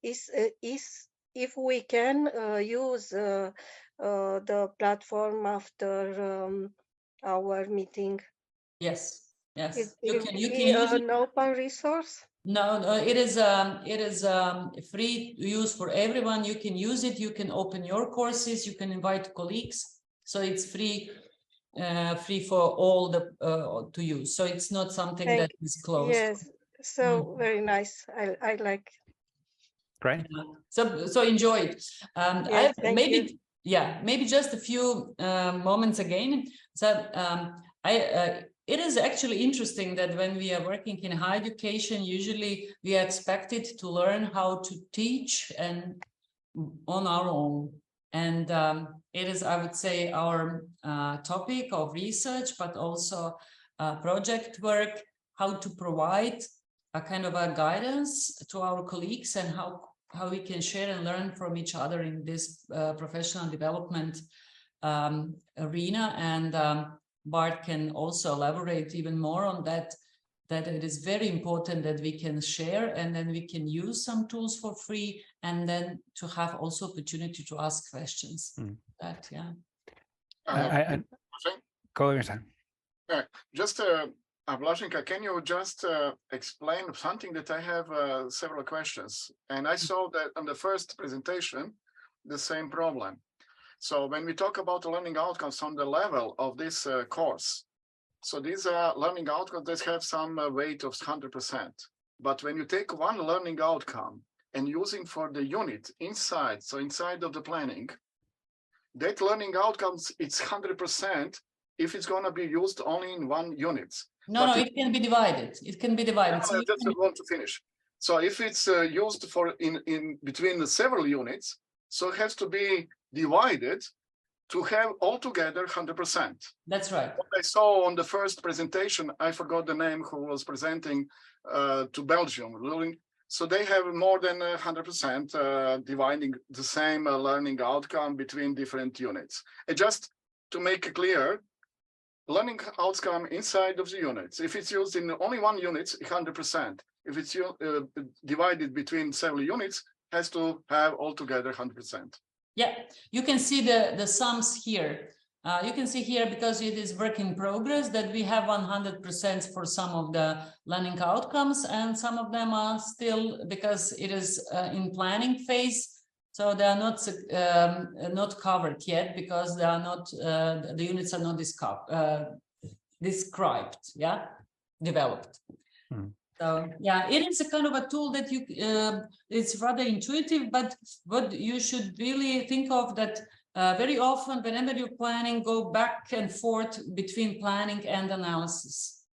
we can use the platform after our meeting.
Yes. Yes.
You
can
use
use it.
An open resource.
No, it is free to use for everyone. You can use it. You can open your courses. You can invite colleagues. So it's free for all the to use. So it's not something that is closed.
Yes. So very nice. I like.
Great.
So enjoy it.
Yes,
maybe just a few moments again. So it is actually interesting that when we are working in higher education, usually we are expected to learn how to teach and on our own. And it is, I would say, our topic of research, but also project work, how to provide a kind of a guidance to our colleagues and how we can share and learn from each other in this professional development arena. And Bart can also elaborate even more on that it is very important that we can share and then we can use some tools for free and then to have also opportunity to ask questions.
Go ahead.
Just Blaženka, can you just explain something that I have several questions? And I saw that on the first presentation, the same problem. So when we talk about the learning outcomes on the level of this course, so these are learning outcomes that have some weight of 100%. But when you take one learning outcome and using for the unit inside, so inside of the planning, that learning outcomes, it's 100% if it's going to be used only in one unit.
No, it can be divided. It can be divided.
I just want to finish. So if it's used for in between the several units, so it has to be divided to have altogether 100%.
That's right.
What I saw on the first presentation, I forgot the name who was presenting to Belgium. So they have more than 100% dividing the same learning outcome between different units. And just to make it clear, learning outcome inside of the units, if it's used in only one unit, 100%. If it's divided between several units, has to have altogether 100%.
Yeah, you can see the sums here. You can see here, because it is work in progress, that we have 100% for some of the learning outcomes, and some of them are still, because it is in planning phase, so they are not covered yet, because they are not the units are not described, developed. So yeah, it is a kind of a tool that you it's rather intuitive, but what you should really think of that very often, whenever you're planning, go back and forth between planning and analysis.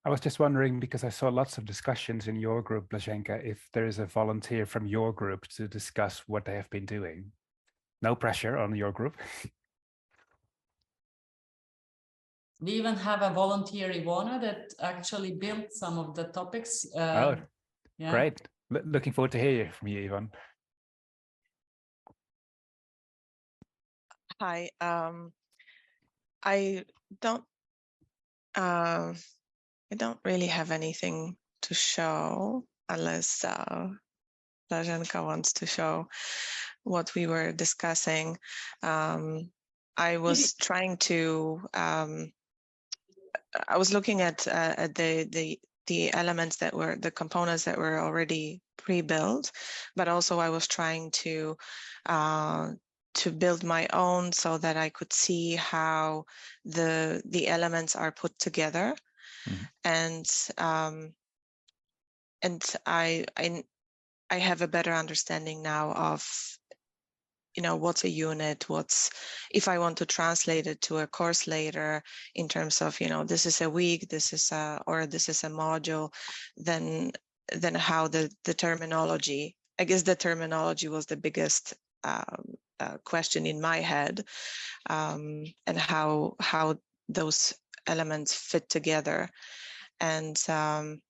I was just wondering, because I saw lots of discussions in your group, Blaženka, if there is a volunteer from your group to discuss what they have been doing. No pressure on your group.
We even have a volunteer, Ivona, that actually built some of the topics.
Great. Looking forward to hear from you, Yvonne.
Hi. I don't really have anything to show, unless Blaženka wants to show what we were discussing. I was trying to. I was looking at the elements that were the components that were already pre-built, but also I was trying to build my own so that I could see how the elements are put together. And I have a better understanding now of, you know, what's a unit, if I want to translate it to a course later in terms of, you know, this is a week, this is a module, then how the terminology, I guess the terminology was the biggest question in my head, and how those elements fit together. And I'm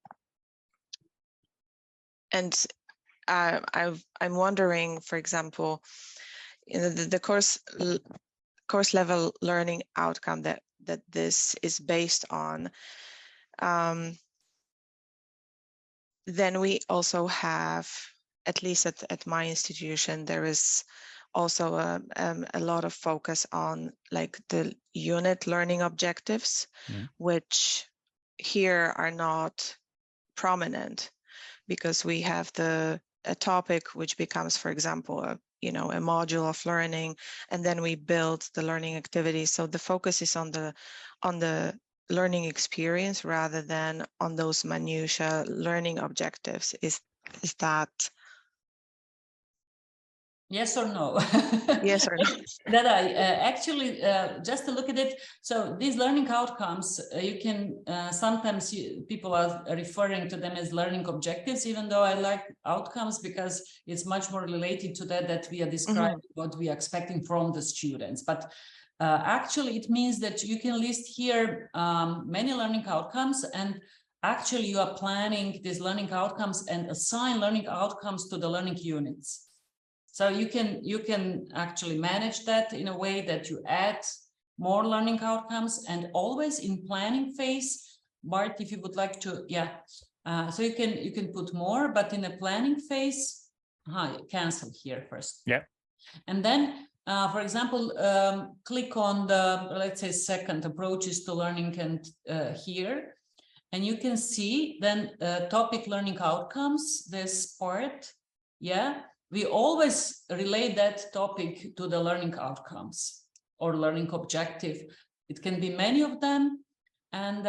wondering, for example, you know, the course level learning outcome that this is based on. Then we also have, at least at my institution, there is also a lot of focus on like the unit learning objectives, which here are not prominent, because we have a topic which becomes, for example, a module of learning, and then we build the learning activities. So the focus is on the learning experience rather than on those minutiae learning objectives. Is that?
Yes or no?
Yes or no?
That I actually, just to look at it, so these learning outcomes, you can sometimes people are referring to them as learning objectives, even though I like outcomes because it's much more related to that we are describing what we are expecting from the students. But actually it means that you can list here many learning outcomes, and actually you are planning these learning outcomes and assign learning outcomes to the learning units. So you can actually manage that in a way that you add more learning outcomes, and always in planning phase. Bart, if you would like to, so you can put more, but in a planning phase, cancel here first. Yeah. And then, for example, click on the, let's say, second approaches to learning, and here, and you can see then topic learning outcomes, this part, we always relate that topic to the learning outcomes or learning objective. It can be many of them, and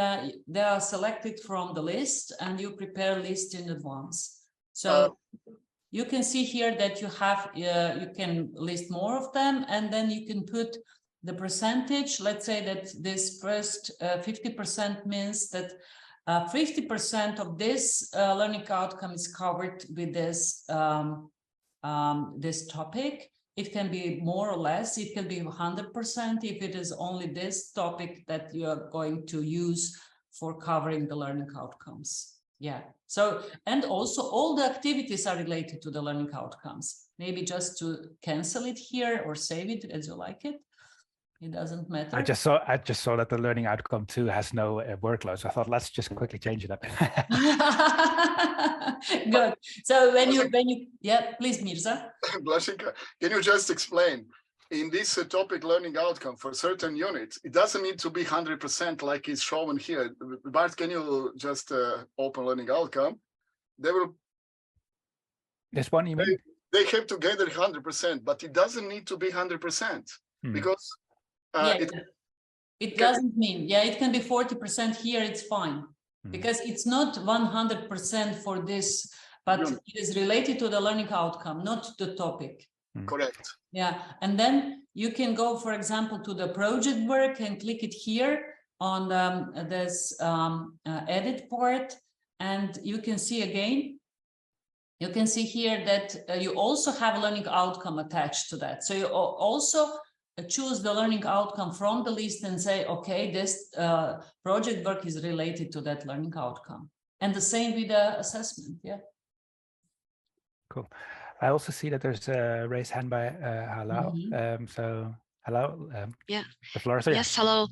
they are selected from the list, and you prepare list in advance. So you can see here that you have, you can list more of them, and then you can put the percentage. Let's say that this first 50% means that 50% of this learning outcome is covered with this this topic. It can be more or less, it can be 100% if it is only this topic that you are going to use for covering the learning outcomes. So, and also all the activities are related to the learning outcomes. Maybe just to cancel it here or save it as you like it. It doesn't matter. I just saw that the learning outcome 2 has no workload. So I thought, let's just quickly change it up. Good. So when you, please, Mirza.
Blaženka, can you just explain, in this topic learning outcome for certain units, it doesn't need to be 100% like is shown here. Bart, can you just open learning outcome? They will.
This one, you mean?
They have to gather 100%, but it doesn't need to be 100% because.
It doesn't mean, it can be 40% here, it's fine, because it's not 100% for this, but it is related to the learning outcome, not the topic.
Correct.
And then you can go, for example, to the project work and click it here on this edit part, and you can see again, you can see here that you also have a learning outcome attached to that. So you also choose the learning outcome from the list and say, okay, this project work is related to that learning outcome. And the same with the assessment,
Cool. I also see that there's a raised hand by Halal. So, hello. The floor is yours.
Yes, hello.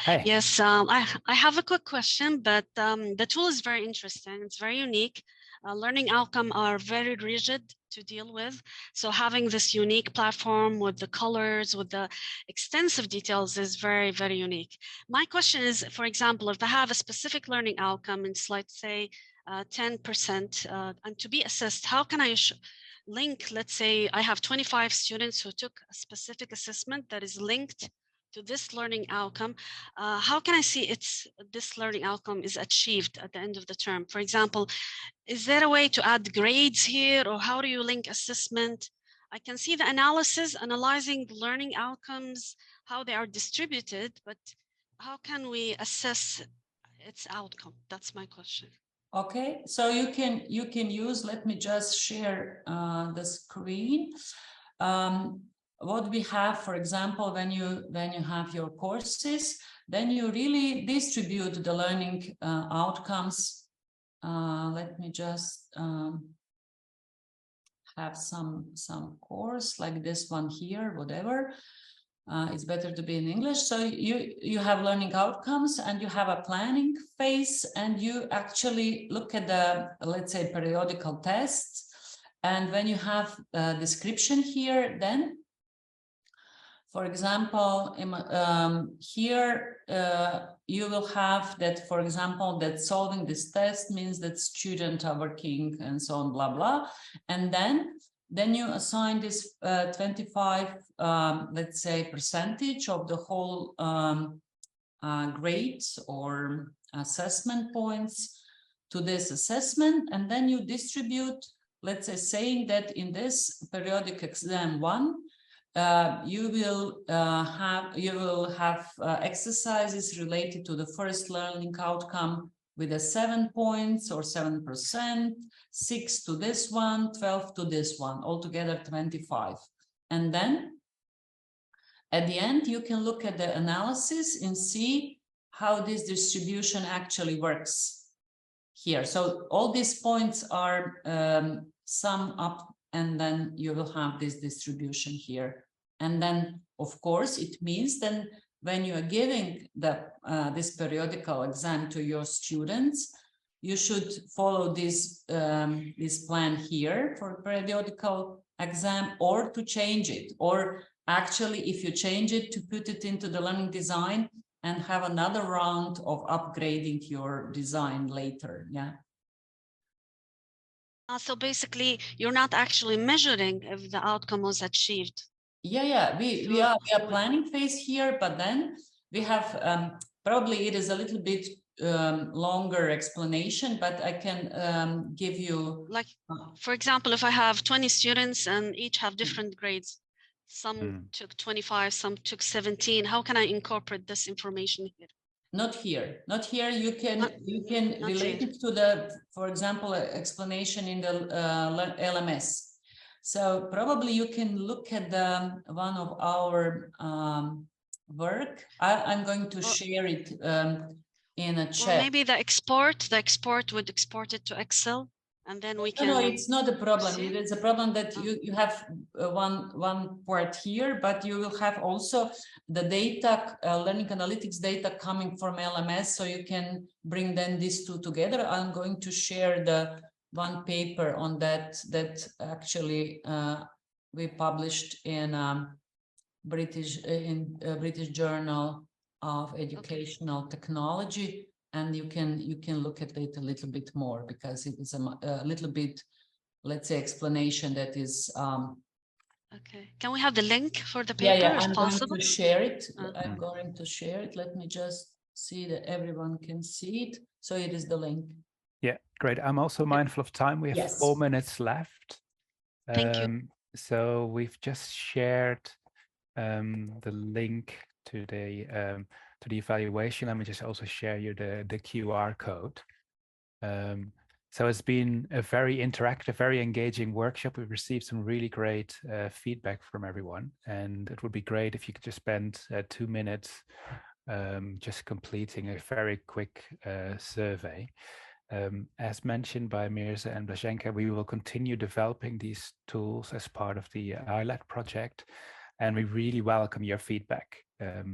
Hey.
Yes, I have a quick question, but the tool is very interesting. It's very unique. Learning outcomes are very rigid to deal with. So having this unique platform with the colors, with the extensive details is very, very unique. My question is, for example, if I have a specific learning outcome, it's let's say 10%, and to be assessed, how can I link, let's say I have 25 students who took a specific assessment that is linked to this learning outcome, how can I see this learning outcome is achieved at the end of the term? For example, is there a way to add grades here, or how do you link assessment? I can see the analysis, analyzing the learning outcomes, how they are distributed, but how can we assess its outcome? That's my question.
Okay, so you can use, let me just share the screen. What we have, for example, when you have your courses, then you really distribute the learning outcomes. Let me just have some course like this one here, whatever. It's better to be in English. So you have learning outcomes and you have a planning phase, and you actually look at the, let's say, periodical tests. And when you have a description here, then, for example, here you will have that, for example, that solving this test means that students are working and so on, blah, blah. And then you assign this 25, let's say, percentage of the whole grades or assessment points to this assessment. And then you distribute, let's say, saying that in this periodic exam 1, you will have exercises related to the first learning outcome with a 7 points or 7%, 6 to this one, 12 to this one, altogether 25. And then at the end, you can look at the analysis and see how this distribution actually works here. So all these points are summed up, and then you will have this distribution here. And then, of course, it means then when you are giving this periodical exam to your students, you should follow this plan here for periodical exam, or to change it, or actually, if you change it, to put it into the learning design and have another round of upgrading your design later. Yeah.
So basically, you're not actually measuring if the outcome was achieved.
Yeah, we are planning phase here, but then we have probably it is a little bit longer explanation, but I can give you,
like, for example, if I have 20 students and each have different grades, some took 25, some took 17, how can I incorporate this information here?
Not here. You can relate it to the, for example, explanation in the LMS. So probably you can look at the one of our work. I'm going to share it in a chat.
Or maybe the export would export it to Excel, and then we can.
No, it's not a problem. It is a problem that you have one part here, but you will have also the data, learning analytics data coming from LMS, so you can bring then these two together. I'm going to share the one paper on that actually we published in British Journal of Educational Technology, and you can look at it a little bit more, because it is a little bit, let's say, explanation that is
okay. Can we have the link for the paper?
Yeah,
if
I'm
possible?
going to share it. I'm going to share it. Let me just see that everyone can see it. So it is the link.
Yeah, great. I'm also mindful of time. We have 4 minutes left.
Thank you.
So we've just shared the link to the evaluation. Let me just also share you the QR code. So it's been a very interactive, very engaging workshop. We've received some really great feedback from everyone, and it would be great if you could just spend 2 minutes just completing a very quick survey. As mentioned by Mirza and Blaženka, we will continue developing these tools as part of the ILAT project, and we really welcome your feedback.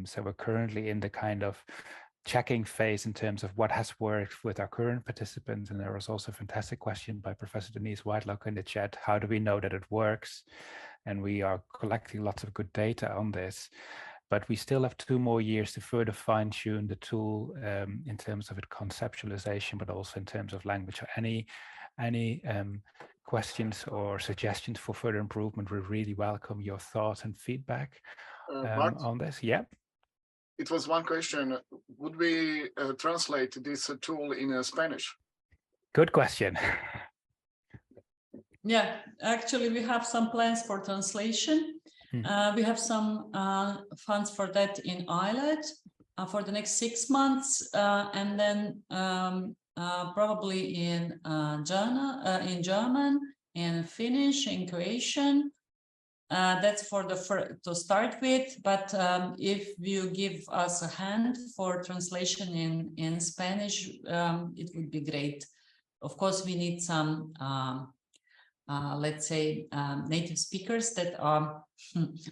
So we're currently in the kind of checking phase in terms of what has worked with our current participants, and there was also a fantastic question by Professor Denise Whitelock in the chat: how do we know that it works? And we are collecting lots of good data on this. But we still have 2 more years to further fine-tune the tool in terms of its conceptualization, but also in terms of language. So any questions or suggestions for further improvement, we really welcome your thoughts and feedback on this. Yeah.
It was one question. Would we translate this tool in Spanish?
Good question.
Yeah, actually, we have some plans for translation. We have some funds for that in Ireland for the next 6 months, and then probably in German, in Finnish, in Croatian. That's for to start with. But if you give us a hand for translation in Spanish, it would be great. Of course, we need some. Let's say, native speakers that are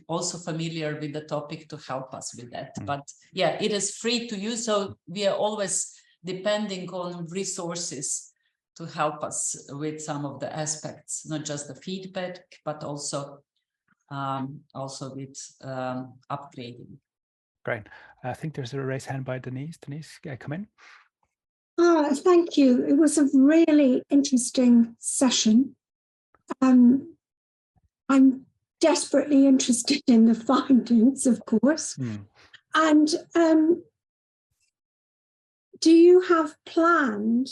also familiar with the topic to help us with that. But yeah, it is free to use. So we are always depending on resources to help us with some of the aspects, not just the feedback, but also with upgrading.
Great. I think there's a raised hand by Denise. Denise, come in.
Thank you. It was a really interesting session. I'm desperately interested in the findings, of course. And do you have planned,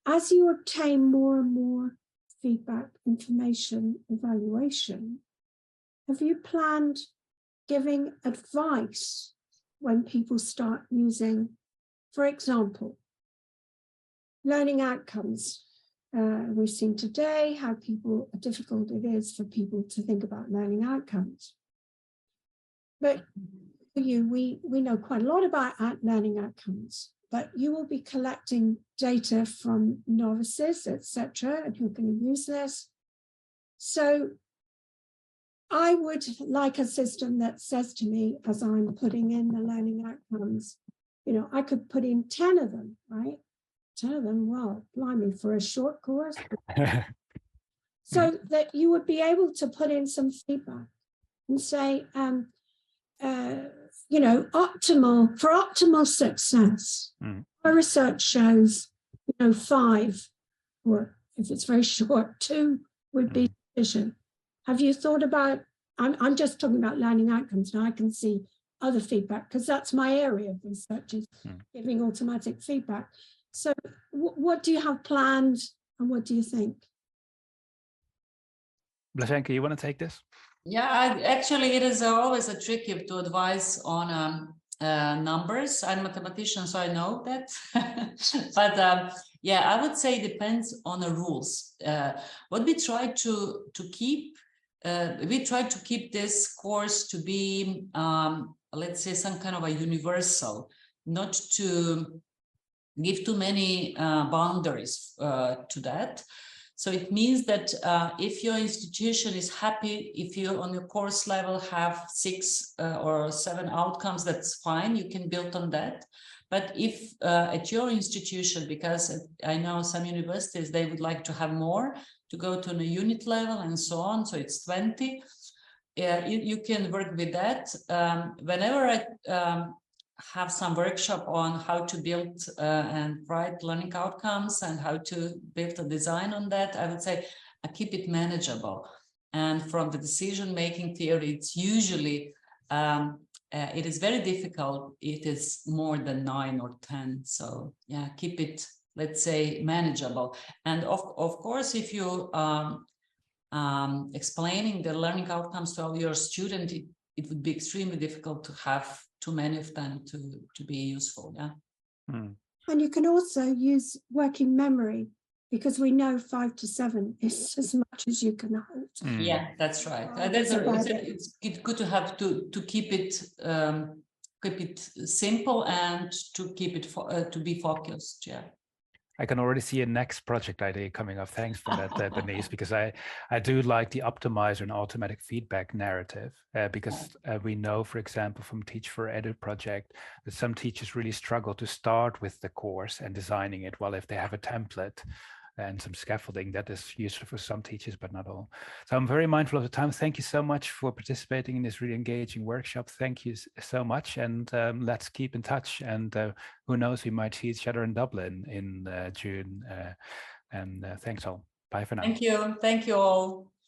as you obtain more and more feedback, information, evaluation, have you planned giving advice when people start using, for example, learning outcomes? We've seen today how difficult it is for people to think about learning outcomes. But for you, we know quite a lot about learning outcomes, but you will be collecting data from novices, etc., and who are going to use this. So I would like a system that says to me, as I'm putting in the learning outcomes, I could put in 10 of them, right? 10 of them, well, blimey, for a short course. So that you would be able to put in some feedback and say, optimal success. Our research shows, 5, or if it's very short, 2 would be sufficient. Have you thought about, I'm just talking about learning outcomes now, I can see other feedback because that's my area of research, is giving automatic feedback. So what do you have planned and what do you think?
Blaženka, you want to take this?
Yeah, actually, it is always a tricky to advise on numbers. I'm a mathematician, so I know that. But yeah, I would say it depends on the rules. What we try to keep, this course to be, let's say, some kind of a universal, not to give too many boundaries to that. So it means that if your institution is happy, if you on your course level have 6 or 7 outcomes, that's fine, you can build on that. But if at your institution, because I know some universities, they would like to have more, to go to a unit level and so on, so it's 20, you can work with that. Whenever I have some workshop on how to build and write learning outcomes and how to build a design on that, I would say I keep it manageable. And from the decision-making theory, it's usually, it is very difficult. It is more than 9 or 10. So yeah, keep it, let's say, manageable. And of course, if you explaining the learning outcomes to your student, it would be extremely difficult to have too many of them to be useful. Yeah.
And you can also use working memory, because we know 5 to 7 is as much as you can hold.
Yeah, that's right. It's good to have to keep it simple and to keep it to be focused. Yeah.
I can already see a next project idea coming up. Thanks for that, Denise, because I do like the optimizer and automatic feedback narrative, because we know, for example, from Teach for Edu project, that some teachers really struggle to start with the course and designing it. Well, if they have a template and some scaffolding, that is useful for some teachers, but not all. So I'm very mindful of the time. Thank you so much for participating in this really engaging workshop. Thank you so much. And let's keep in touch. And who knows, we might see each other in Dublin in June. And thanks all. Bye for now.
Thank you. Thank you all.